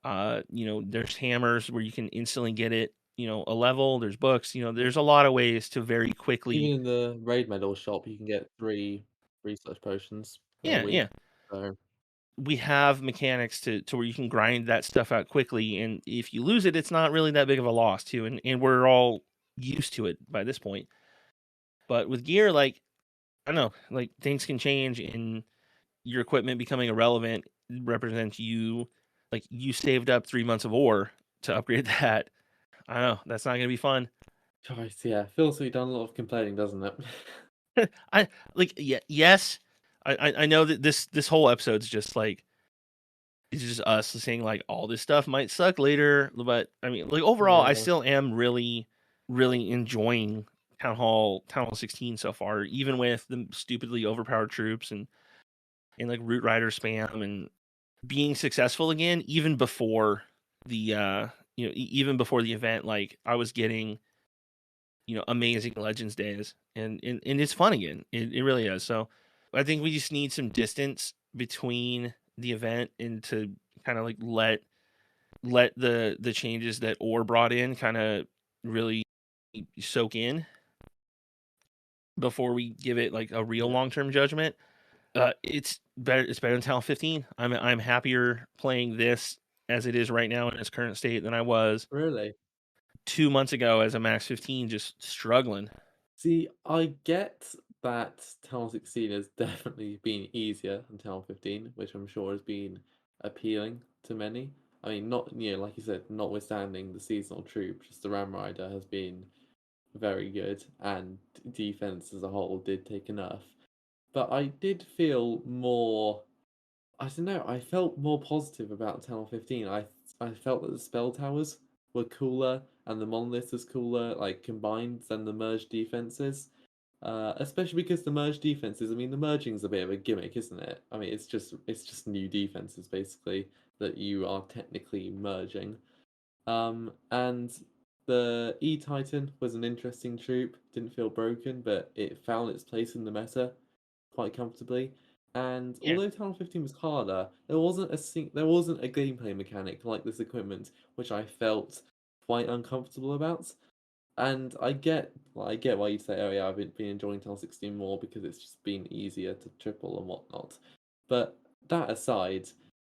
There's hammers where you can instantly get it. A level. There's books. There's a lot of ways to very quickly. Even in the raid medal shop, you can get 3 research potions per Yeah, week. yeah. So We have mechanics to where you can grind that stuff out quickly, and if you lose it, it's not really that big of a loss too, and we're all used to it by this point. But with gear, like I don't know, like things can change, and your equipment becoming irrelevant represents you, like you saved up 3 months of ore to upgrade that. I don't know, that's not gonna be fun. Christ, yeah, feels like you've done a lot of complaining, doesn't it? I like yes, I know that this whole episode's just like it's just us saying like all this stuff might suck later, but I mean, like overall, I Yeah. still am really, really enjoying Town Hall 16 so far, even with the stupidly overpowered troops and like Root Rider spam and being successful again, even before the even before the event. Like I was getting amazing Legends days, and it's fun again. It really is. So I think we just need some distance between the event and to kind of like let the changes that Orr brought in kind of really soak in before we give it like a real Yeah. long-term judgment. It's better than Talon 15. I'm happier playing this as it is right now in its current state than I was Really? 2 months ago as a max 15, just struggling. See, I get that Town 16 has definitely been easier than Town 15, which I'm sure has been appealing to many. I mean, not, like you said, notwithstanding the seasonal troop, just the Ram Rider has been very good, and defense as a whole did take a nerf. But I did feel more. I don't know. I felt more positive about Town 15. I felt that the spell towers were cooler and the monolith was cooler, like combined, than the merged defenses. Especially because the merged defenses. I mean, the merging's a bit of a gimmick, isn't it? I mean, it's just new defenses basically that you are technically merging. And the E Titan was an interesting troop. Didn't feel broken, but it found its place in the meta quite comfortably. And Yeah. although Town 15 was harder, there wasn't a gameplay mechanic like this equipment, which I felt quite uncomfortable about. And I get why you say, oh yeah, I've been enjoying Town 16 more because it's just been easier to triple and whatnot. But that aside,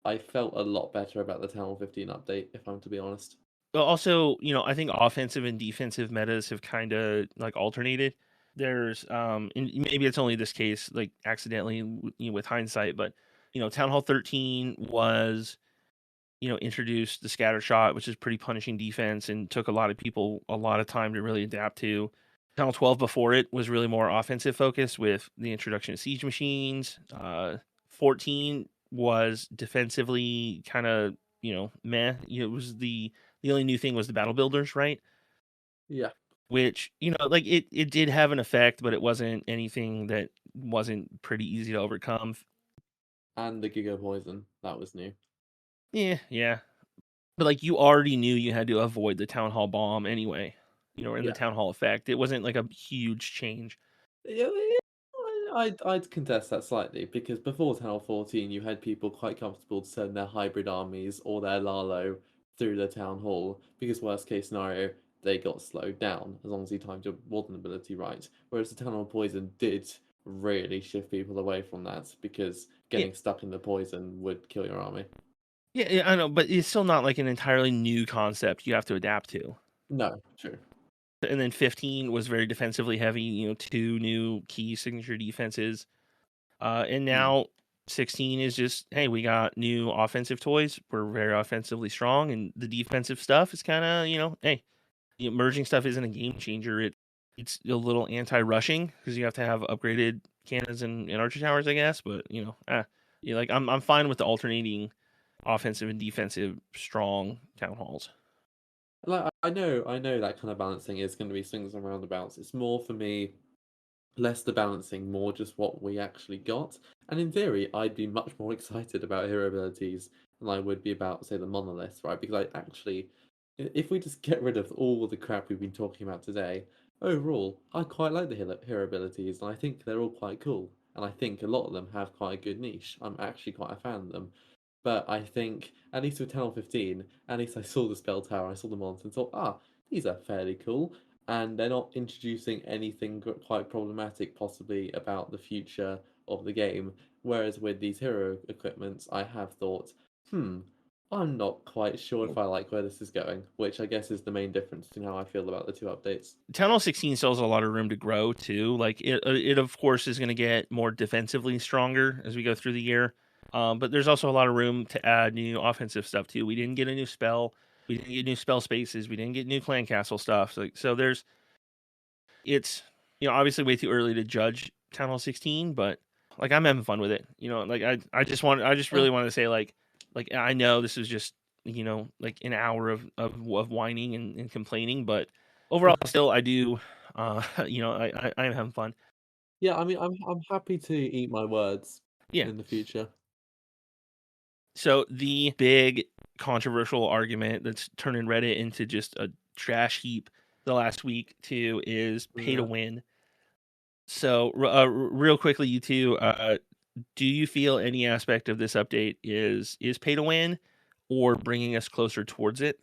I felt a lot better about the Town 15 update, if I'm to be honest. But also, I think offensive and defensive metas have kind of like alternated. There's and maybe it's only this case like accidentally with hindsight, but Town Hall 13 was introduced the scatter shot, which is pretty punishing defense and took a lot of people a lot of time to really adapt to. Town Hall 12 before it was really more offensive focused with the introduction of siege machines. 14 was defensively kind of meh. It was the only new thing was the battle builders, right? Yeah. Which like it did have an effect, but it wasn't anything that wasn't pretty easy to overcome. And the Giga Poison, that was new. Yeah. But like you already knew you had to avoid the town hall bomb anyway, or the Yeah. town hall effect. It wasn't like a huge change. Yeah, I'd contest that slightly because before Town Hall 14, you had people quite comfortable to send their hybrid armies or their Lalo through the town hall because worst case scenario they got slowed down as long as you timed your warden ability right. Whereas the town hall poison did really shift people away from that because getting stuck in the poison would kill your army. Yeah, I know, but it's still not like an entirely new concept you have to adapt to. No, true. And then 15 was very defensively heavy, 2 new key signature defenses. And now 16 is just, hey, we got new offensive toys. We're very offensively strong, and the defensive stuff is kind of, hey, merging stuff isn't a game changer. it's a little anti-rushing because you have to have upgraded cannons and archer towers, I guess. But like I'm fine with the alternating offensive and defensive strong town halls. Like I know that kind of balancing is going to be swings and roundabouts. It's more for me, less the balancing, more just what we actually got. And in theory, I'd be much more excited about hero abilities than I would be about, say, the monoliths, right? Because I actually, if we just get rid of all the crap we've been talking about today, overall, I quite like the hero abilities, and I think they're all quite cool. And I think a lot of them have quite a good niche. I'm actually quite a fan of them. But I think, at least with Town 15, at least I saw the spell tower, I saw the monster, and thought, these are fairly cool. And they're not introducing anything quite problematic, possibly, about the future of the game. Whereas with these hero equipments, I have thought, I'm not quite sure if I like where this is going, which I guess is the main difference in how I feel about the two updates. Town Hall 16 still has a lot of room to grow too. Like it of course is going to get more defensively stronger as we go through the year. But there's also a lot of room to add new offensive stuff too. We didn't get a new spell. We didn't get new spell spaces. We didn't get new clan castle stuff. So it's obviously way too early to judge Town Hall 16, but like I'm having fun with it. Like I just really want to say like I know this is just like an hour of whining and complaining, but overall still I do I am having fun. Yeah, I mean I'm happy to eat my words Yeah. in the future. So the big controversial argument that's turning Reddit into just a trash heap the last week too is pay to win. So real quickly, you two, do you feel any aspect of this update is pay to win or bringing us closer towards it?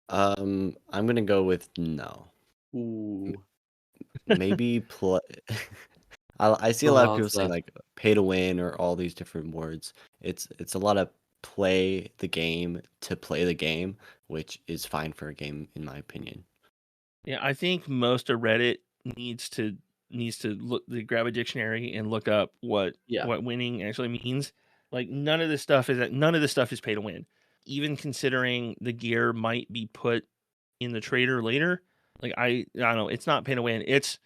I'm gonna go with no. Ooh. Maybe play. I see a lot of people saying like pay to win or all these different words. It's a lot of play the game to play the game, which is fine for a game in my opinion. Yeah, I think most of Reddit needs to grab a dictionary and look up what winning actually means. Like none of this stuff is pay to win. Even considering the gear might be put in the trader later, like I don't know, it's not pay to win. It's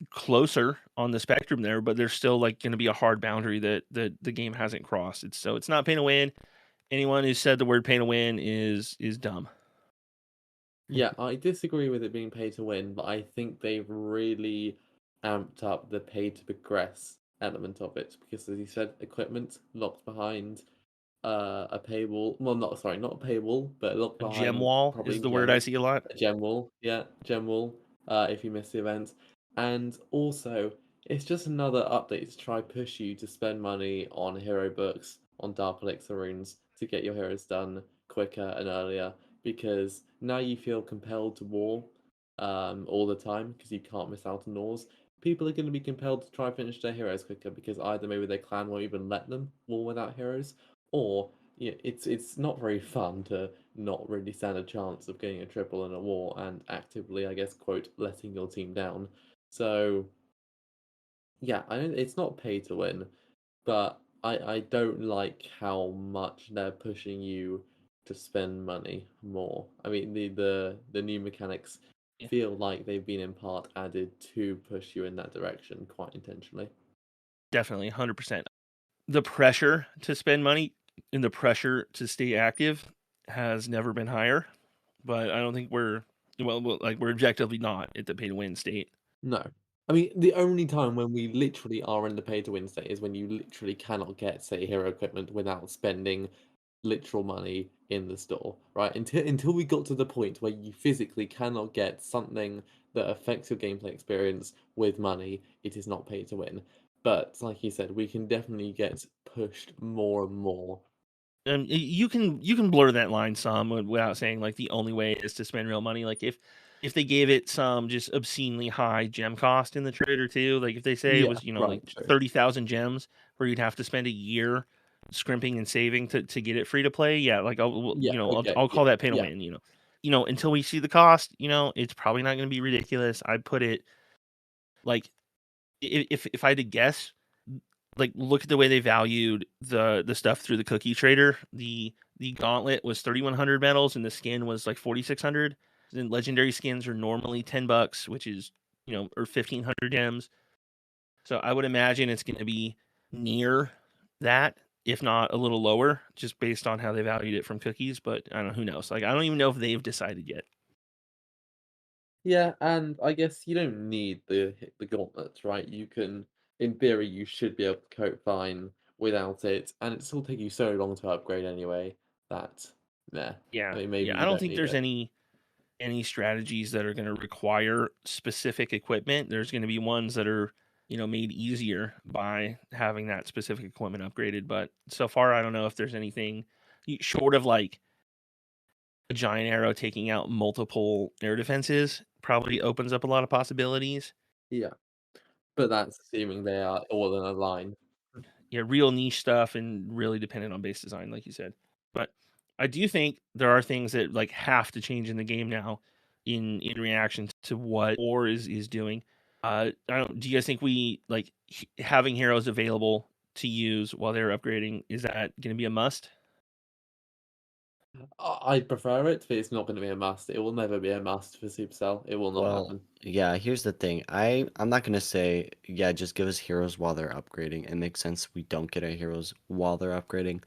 closer on the spectrum there, but there's still like going to be a hard boundary that the game hasn't crossed. It's not pay to win. Anyone who said the word pay to win is dumb. Yeah, I disagree with it being pay to win, but I think they've really amped up the pay to progress element of it because, as you said, equipment locked behind a paywall. Well, not a paywall, but locked behind. Gem wall is the word I see a lot. A gem wall, yeah, gem wall. If you miss the event, and also it's just another update to try push you to spend money on hero books, on Dark Elixir runes to get your heroes done quicker and earlier. Because now you feel compelled to war all the time because you can't miss out on wars. People are going to be compelled to try and finish their heroes quicker because either maybe their clan won't even let them war without heroes, or it's not very fun to not really stand a chance of getting a triple in a war and actively, I guess, quote, letting your team down. So, yeah, it's not pay to win, but I don't like how much they're pushing you to spend money more. I mean, the new mechanics feel like they've been in part added to push you in that direction quite intentionally. Definitely, 100%. The pressure to spend money and the pressure to stay active has never been higher, but I don't think we're objectively not at the pay to win state. No. I mean, the only time when we literally are in the pay to win state is when you literally cannot get, say, hero equipment without spending literal money in the store, right? Until we got to the point where you physically cannot get something that affects your gameplay experience with money, it is not pay to win. But like you said, we can definitely get pushed more and more. And you can blur that line some without saying like the only way is to spend real money. Like if they gave it some just obscenely high gem cost in the trader too, like if they say it was like 30,000 gems where you'd have to spend a year scrimping and saving to get it free to play, like I'll call that pay to win. Until we see the cost, it's probably not going to be ridiculous. I'd put it like if I had to guess, like look at the way they valued the stuff through the cookie trader. The gauntlet was 3,100 medals and the skin was like 4,600. And legendary skins are normally $10, which is or 1,500 gems. So I would imagine it's going to be near that, if not a little lower, just based on how they valued it from cookies. But I don't know, who knows? Like, I don't even know if they've decided yet. Yeah, and I guess you don't need the gauntlets, right? You can, in theory, you should be able to cope fine without it, and it still take you so long to upgrade anyway that, nah. I Yeah, mean, maybe yeah. I you don't don't think need there's it. any strategies that are going to require specific equipment. There's going to be ones that are made easier by having that specific equipment upgraded. But so far, I don't know if there's anything short of like a giant arrow taking out multiple air defenses. Probably opens up a lot of possibilities. Yeah, but that's assuming they are all in a line. Yeah, real niche stuff and really dependent on base design, like you said. But I do think there are things that like have to change in the game now, in reaction to what War is doing. I don't. Do you guys think we like having heroes available to use while they're upgrading? Is that going to be a must? I prefer it, but it's not going to be a must. It will never be a must for Supercell. It will not Well, happen. yeah, here's the thing. I'm not gonna say, yeah, just give us heroes while they're upgrading. It makes sense we don't get our heroes while they're upgrading.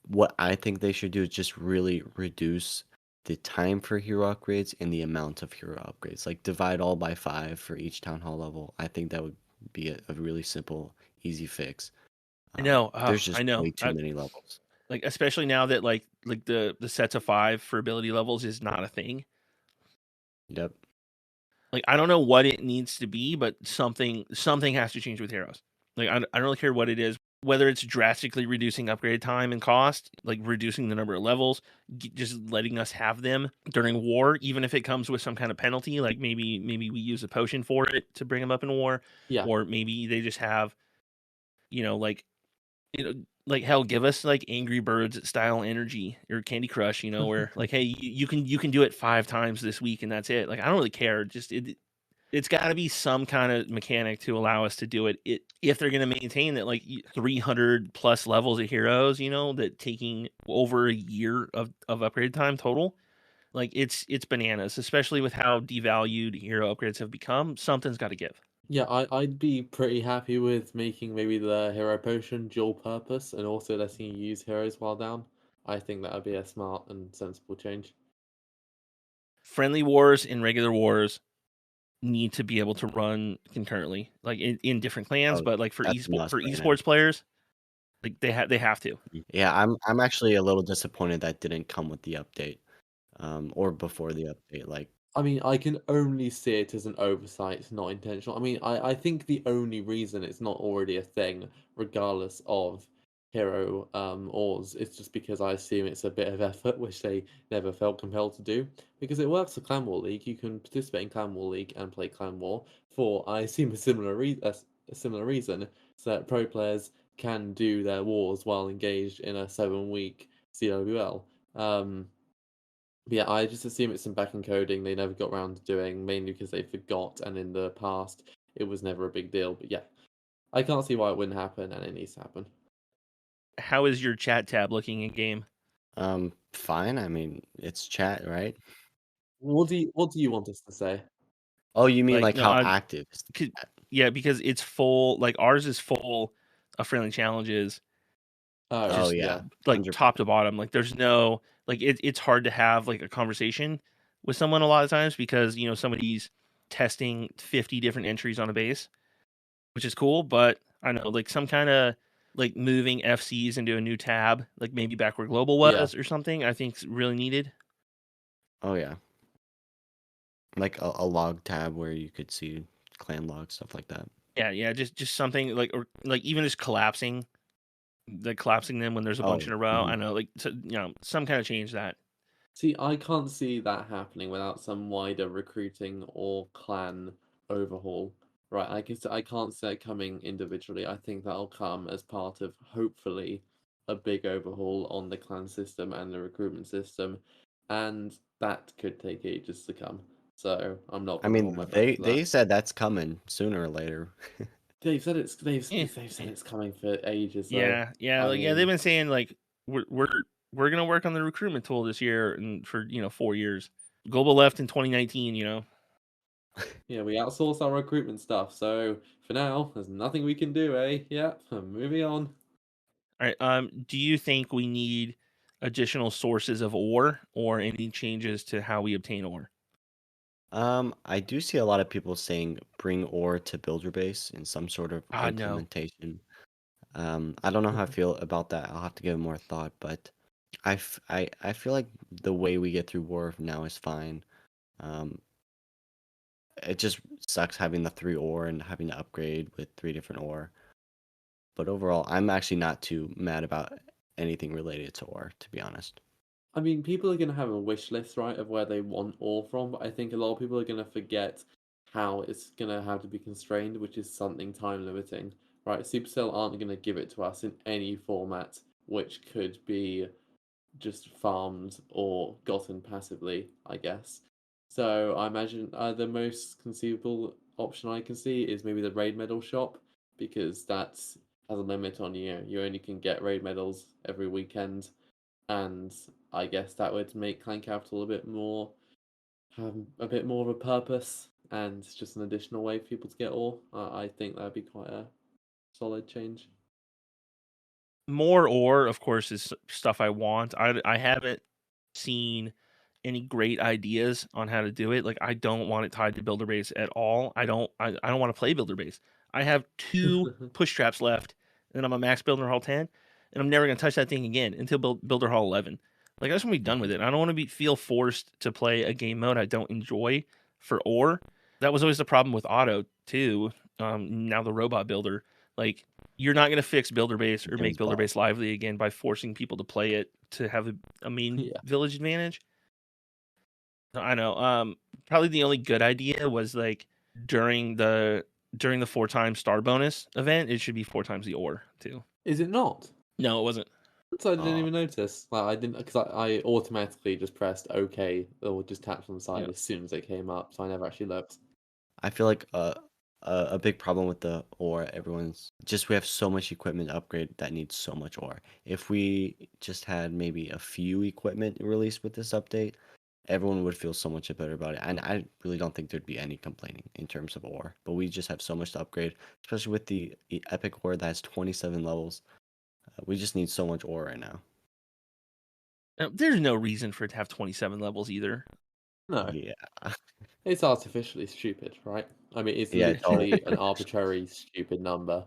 What I think they should do is just really reduce the time for hero upgrades and the amount of hero upgrades. Like divide all by 5 for each town hall level. I think that would be a really simple, easy fix. I know. There's I just know. way too many levels. Like especially now that like the sets of 5 for ability levels is not a thing. Yep. Like I don't know what it needs to be, but something has to change with heroes. Like I don't really care what it is, whether it's drastically reducing upgrade time and cost, like reducing the number of levels, just letting us have them during war, even if it comes with some kind of penalty. Like maybe we use a potion for it to bring them up in war, Yeah, or maybe they just have, like like hell, give us like Angry Birds style energy or Candy Crush, where like, hey, you can do it 5 times this week and that's it. Like I don't really care. Just it's got to be some kind of mechanic to allow us to do it. If they're going to maintain that like 300 plus levels of heroes, that taking over a year of upgrade time total, like it's bananas, especially with how devalued hero upgrades have become. Something's got to give. yeah. I'd be pretty happy with making maybe the hero potion dual purpose and also letting you use heroes while down. I think that would be a smart and sensible change. Friendly wars and regular wars need to be able to run concurrently, like in different clans, Oh, but like for that's a must right now. esports players, like they have to. Yeah, I'm actually a little disappointed that didn't come with the update, or before the update. Like, I mean, I can only see it as an oversight, it's not intentional. I mean, I think the only reason it's not already a thing, regardless of hero ores, is just because I assume it's a bit of effort, which they never felt compelled to do. Because it works for Clan War League, you can participate in Clan War League and play Clan War for, I assume, a similar reason, so that pro players can do their wars while engaged in a 7-week CWL. But yeah, I just assume it's some back encoding they never got around to doing, mainly because they forgot, and in the past it was never a big deal. But yeah, I can't see why it wouldn't happen, and it needs to happen. How is your chat tab looking in game? fine. I mean, it's chat, right? What do you want us to say? Oh, you mean like No, how active is the chat? yeah, because it's full. Like ours is full of friendly challenges, Oh, Oh just yeah, like 100%. top to bottom. Like there's no like it's hard to have like a conversation with someone a lot of times because somebody's testing 50 different entries on a base, which is cool, but I know like some kind of like moving FCs into a new tab, like maybe back where global Yeah. was or something, I think's really needed. Oh yeah, like a log tab where you could see clan logs, stuff like that. Yeah, just something like, or like even just collapsing them when there's a bunch Oh, in a row. I mhm. know, like some kind of change that. See, I can't see that happening without some wider recruiting or clan overhaul. Right, I can't see it coming individually. I think that'll come as part of hopefully a big overhaul on the clan system and the recruitment system, and that could take ages to come. So I'm not I gonna hold mean, my breath for that. they said that's coming sooner or later. They've said it's coming for ages though. Yeah, I like, yeah. mean, They've been saying like we're gonna work on the recruitment tool this year and for 4 years. Global left in 2019. Yeah, we outsource our recruitment stuff. So for now, there's nothing we can do, eh? Yeah, moving on. All right. Do you think we need additional sources of ore or any changes to how we obtain ore? I do see a lot of people saying bring ore to builder base in some sort of Ah, no. implementation. I don't know how I feel about that. I'll have to give it more thought, but I feel like the way we get through war now is fine. Um, it just sucks having the 3 ore and having to upgrade with 3 different ore. But overall, I'm actually not too mad about anything related to ore, to be honest. I mean, people are going to have a wish list, right, of where they want ore from, but I think a lot of people are going to forget how it's going to have to be constrained, which is something time limiting, right? Supercell aren't going to give it to us in any format, which could be just farmed or gotten passively, I guess. So I imagine the most conceivable option I can see is maybe the raid medal shop, because that has a limit on you. You only can get raid medals every weekend, and I guess that would make Clan Capital have a bit more of a purpose, and just an additional way for people to get ore. I think that'd be quite a solid change. More ore, of course, is stuff I want. I haven't seen any great ideas on how to do it. Like, I don't want it tied to builder base at all. I don't want to play builder base. I have 2 push traps left, and I'm a max builder hall 10, and I'm never gonna touch that thing again until builder hall 11. Like, I just want to be done with it. I don't want to feel forced to play a game mode I don't enjoy for ore. That was always the problem with auto too. Now the robot builder, like, you're not going to fix builder base or make James builder Bond. base lively again by forcing people to play it to have a main Yeah. village advantage. I know. Probably the only good idea was like during the 4 times star bonus event, it should be 4 times the ore too. Is it not? No, it wasn't. So I didn't Oh. even notice. Like I didn't, because I automatically just pressed OK or just tapped on the side Yeah. as soon as it came up, so I never actually looked. I feel like a big problem with the ore, we have so much equipment upgrade that needs so much ore. If we just had maybe a few equipment released with this update, everyone would feel so much better about it. And I really don't think there'd be any complaining in terms of ore. But we just have so much to upgrade, especially with the epic ore that has 27 levels. We just need so much ore right now. There's no reason for it to have 27 levels either. No, Yeah. it's artificially stupid, right? I mean, it's Yeah, literally an arbitrary, stupid number.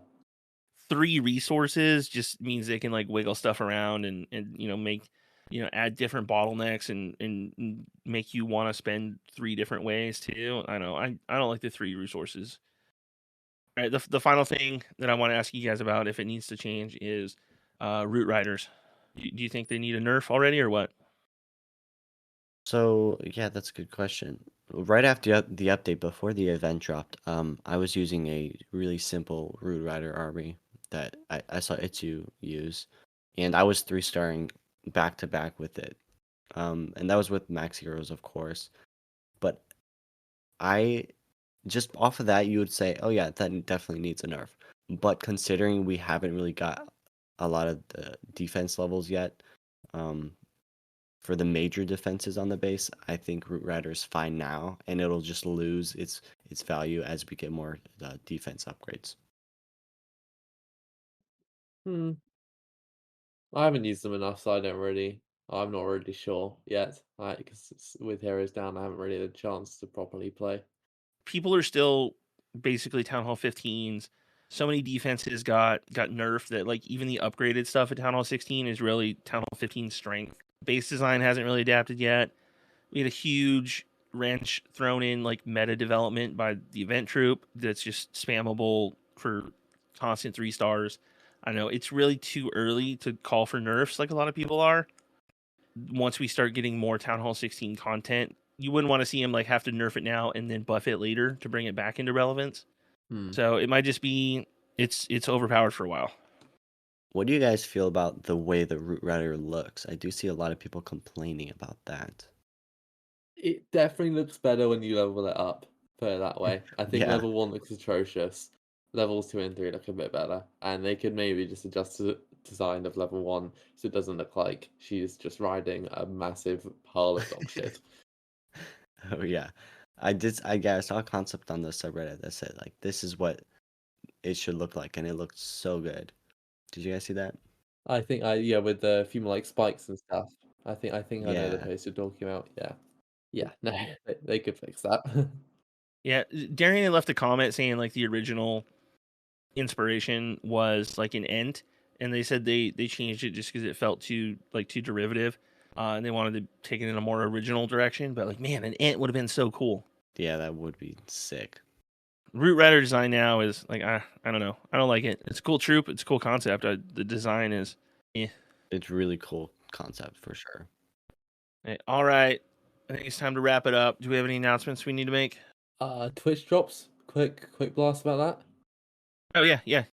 3 resources just means they can like wiggle stuff around and make add different bottlenecks and make you want to spend 3 different ways too. I know I don't like the 3 resources. All right, the final thing that I want to ask you guys about, if it needs to change, is root riders. Do you think they need a nerf already or what? So yeah, that's a good question. Right after the update, before the event dropped, I was using a really simple Root Rider army that I saw Itsu use, and I was 3-starring back to back with it. And that was with max heroes, of course. But I just off of that, you would say, oh yeah, that definitely needs a nerf. But considering we haven't really got a lot of the defense levels yet, for the major defenses on the base, I think Root Rider is fine now, and it'll just lose its value as we get more defense upgrades. I haven't used them enough, so I'm not really sure yet. Because with heroes down, I haven't really had a chance to properly play. People are still basically Town Hall 15s. So many defenses got nerfed that like even the upgraded stuff at Town Hall 16 is really Town Hall 15 strength. Base design hasn't really adapted yet. We had a huge wrench thrown in like meta development by the event troop that's just spammable for constant 3 stars. I know it's really too early to call for nerfs like a lot of people are. Once we start getting more Town Hall 16 content, you wouldn't want to see him like have to nerf it now and then buff it later to bring it back into relevance. So it might just be it's overpowered for a while. What do you guys feel about the way the Root Rider looks? I do see a lot of people complaining about that. It definitely looks better when you level it up, put it that way. I think Yeah. level 1 looks atrocious. Levels 2 and 3 look a bit better. And they could maybe just adjust the design of level 1 so it doesn't look like she's just riding a massive pile of dog shit. Oh yeah. I saw a concept on the subreddit that said like this is what it should look like, and it looked so good. Did you guys see that? I think yeah, with the few more like spikes and stuff. I think I know the Yeah. post you're talking about. Yeah. No, they could fix that. Yeah, Darian had left a comment saying like the original inspiration was like an ent, and they said they changed it just because it felt too derivative, and they wanted to take it in a more original direction. But like, man, an ent would have been so cool. Yeah, that would be sick. Root Rider design now is like I don't know, I don't like it. It's a cool troop, it's a cool concept. The design is, It's really cool concept for sure. All right, I think it's time to wrap it up. Do we have any announcements we need to make? Twitch drops. Quick blast about that. Oh yeah.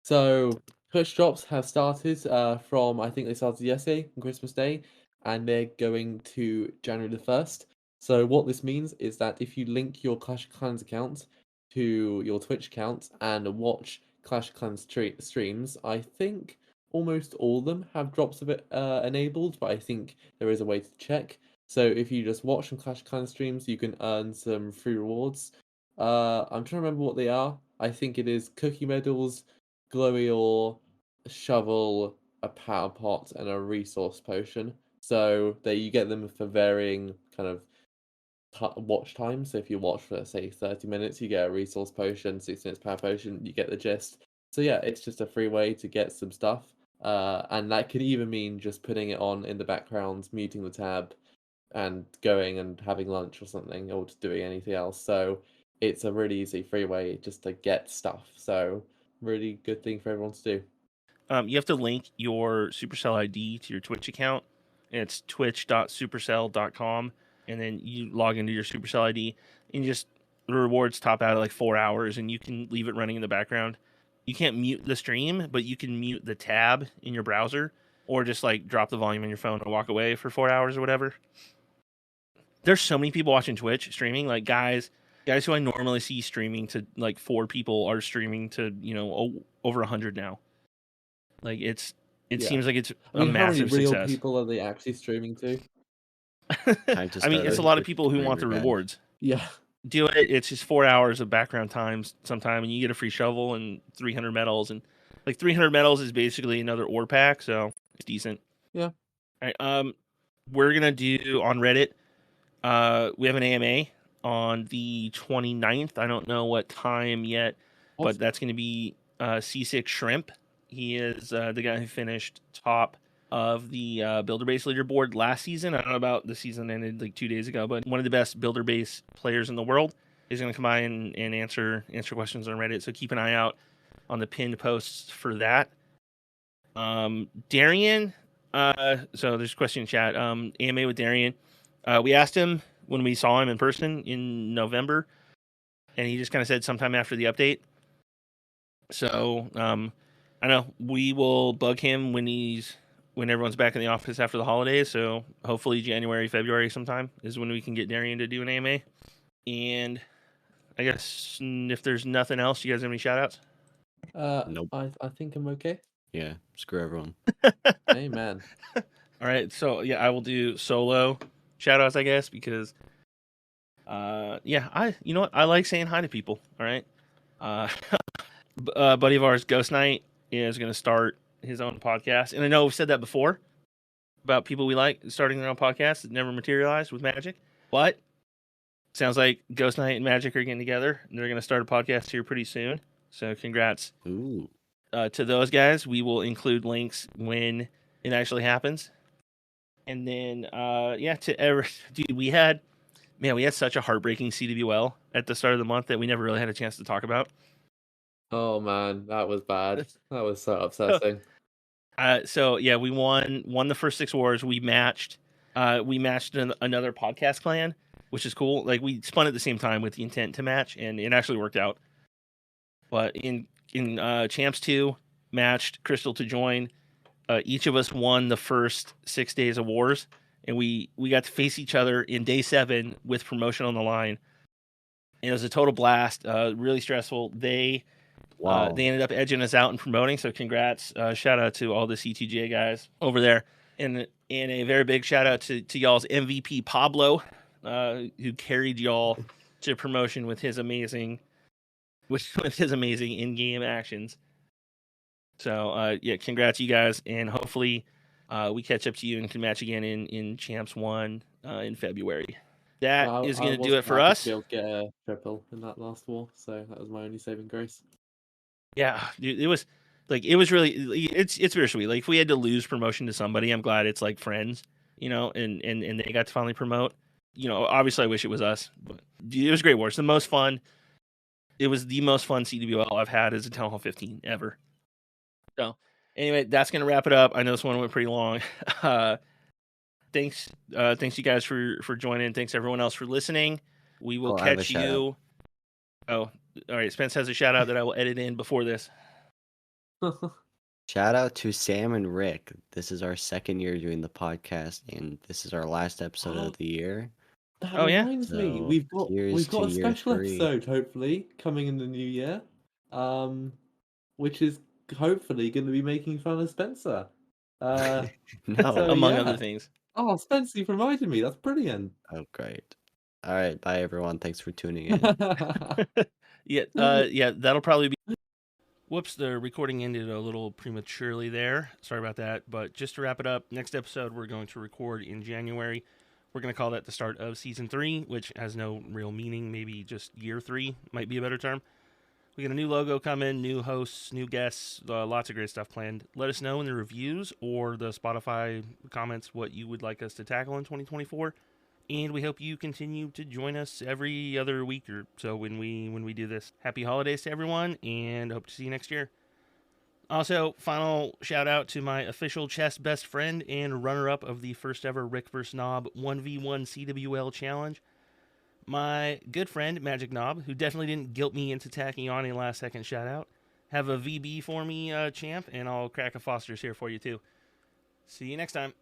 So Twitch drops have started from, I think they started yesterday on Christmas Day, and they're going to January the 1st. So what this means is that if you link your Clash of Clans account to your Twitch account and watch Clash of Clans streams, I think almost all of them have drops of it enabled, but I think there is a way to check. So if you just watch some Clash of Clans streams, you can earn some free rewards. I'm trying to remember what they are. I think it is cookie medals, glowy ore, a shovel, a power pot, and a resource potion. So you get them for varying kind of watch time. So if you watch for, say, 30 minutes, you get a resource potion, 6 minutes power potion, you get the gist. So yeah, it's just a free way to get some stuff. And that could even mean just putting it on in the background, muting the tab, and going and having lunch or something, or just doing anything else. So it's a really easy free way just to get stuff. So really good thing for everyone to do. You have to link your Supercell ID to your Twitch account. And it's twitch.supercell.com, and then you log into your Supercell ID, and the rewards top out at like 4 hours, and you can leave it running in the background. You can't mute the stream, but you can mute the tab in your browser, or just like drop the volume on your phone and walk away for 4 hours or whatever. There's so many people watching Twitch streaming, like guys who I normally see streaming to like 4 people are streaming to over 100 now. Like it seems like it's a massive how many real success. people are they actually streaming to? I mean, it's a lot of people who want the rewards. Yeah. Do it. It's just 4 hours of background time sometime, and you get a free shovel and 300 medals. And like 300 medals is basically another ore pack, so it's decent. Yeah. All right. We're gonna do on Reddit. We have an AMA on the 29th. I don't know what time yet, but that's gonna be C6 Shrimp. He is the guy who finished top of the Builder Base leaderboard last season. I don't know about the season ended like 2 days ago, but one of the best Builder Base players in the world. He's going to come by and answer questions on Reddit. So keep an eye out on the pinned posts for that. Darian, so there's a question in chat. AMA with Darian. We asked him when we saw him in person in November, and he just kind of said sometime after the update. So I know we will bug him when everyone's back in the office after the holidays. So hopefully January, February sometime is when we can get Darian to do an AMA. And I guess if there's nothing else, you guys have any shout outs? Nope. I think I'm okay. Yeah, screw everyone. Amen. All right, so yeah, I will do solo shout outs, I guess, because I you know what? I like saying hi to people. All right. Buddy of ours, Ghost Knight, is going to start his own podcast. And I know we've said that before about people we like starting their own podcast. It never materialized with Magic. But sounds like Ghost Knight and Magic are getting together. And they're going to start a podcast here pretty soon. So congrats to those guys. We will include links when it actually happens. And then, dude, we had such a heartbreaking CWL at the start of the month that we never really had a chance to talk about. Oh man, that was bad. That was so upsetting. So yeah, we won the first 6 wars. We matched another podcast clan, which is cool. Like we spun at the same time with the intent to match, and it actually worked out. But in Champs 2, matched Crystal to join. Each of us won the first 6 days of wars, and we got to face each other in day 7 with promotion on the line. And it was a total blast. Really stressful. They ended up edging us out and promoting, so congrats. Shout out to all the CTGA guys over there. And a very big shout out to y'all's MVP Pablo. who carried y'all to promotion with his amazing in-game actions. So yeah, congrats you guys, and hopefully we catch up to you and can match again in Champs 1 in February. That is going to do it for us. To be able to get a triple in that last war, so that was my only saving grace. Yeah, dude, it was really it's bittersweet. Like if we had to lose promotion to somebody, I'm glad it's like friends, and they got to finally promote. Obviously I wish it was us, but it was a great war. It's the most fun. It was the most fun CWL I've had as a Town Hall 15 ever. So anyway, that's gonna wrap it up. I know this one went pretty long. Thanks you guys for joining. Thanks everyone else for listening. We will catch you. Oh, all right. Spence has a shout out that I will edit in before this. Shout out to Sam and Rick. This is our second year doing the podcast, and this is our last episode of the year. That reminds me, So, we've got here's a to year special 3. episode hopefully coming in the new year, which is hopefully going to be making fun of Spencer. No. So, Among yeah. other things. Oh, Spencer, you've reminded me. That's brilliant. Oh, great. All right. Bye, everyone. Thanks for tuning in. Yeah, that'll probably be. Whoops, the recording ended a little prematurely there. Sorry about that. But just to wrap it up, next episode we're going to record in January. We're going to call that the start of Season 3, which has no real meaning. Maybe just Year 3 might be a better term. We got a new logo coming, new hosts, new guests, lots of great stuff planned. Let us know in the reviews or the Spotify comments what you would like us to tackle in 2024. And we hope you continue to join us every other week or so when we do this. Happy holidays to everyone, and hope to see you next year. Also, final shout out to my official chess best friend and runner-up of the first ever Rick vs. Knob 1v1 CWL challenge, my good friend Magic Knob, who definitely didn't guilt me into tacking on a last-second shout out. Have a VB for me, champ, and I'll crack a Foster's here for you too. See you next time.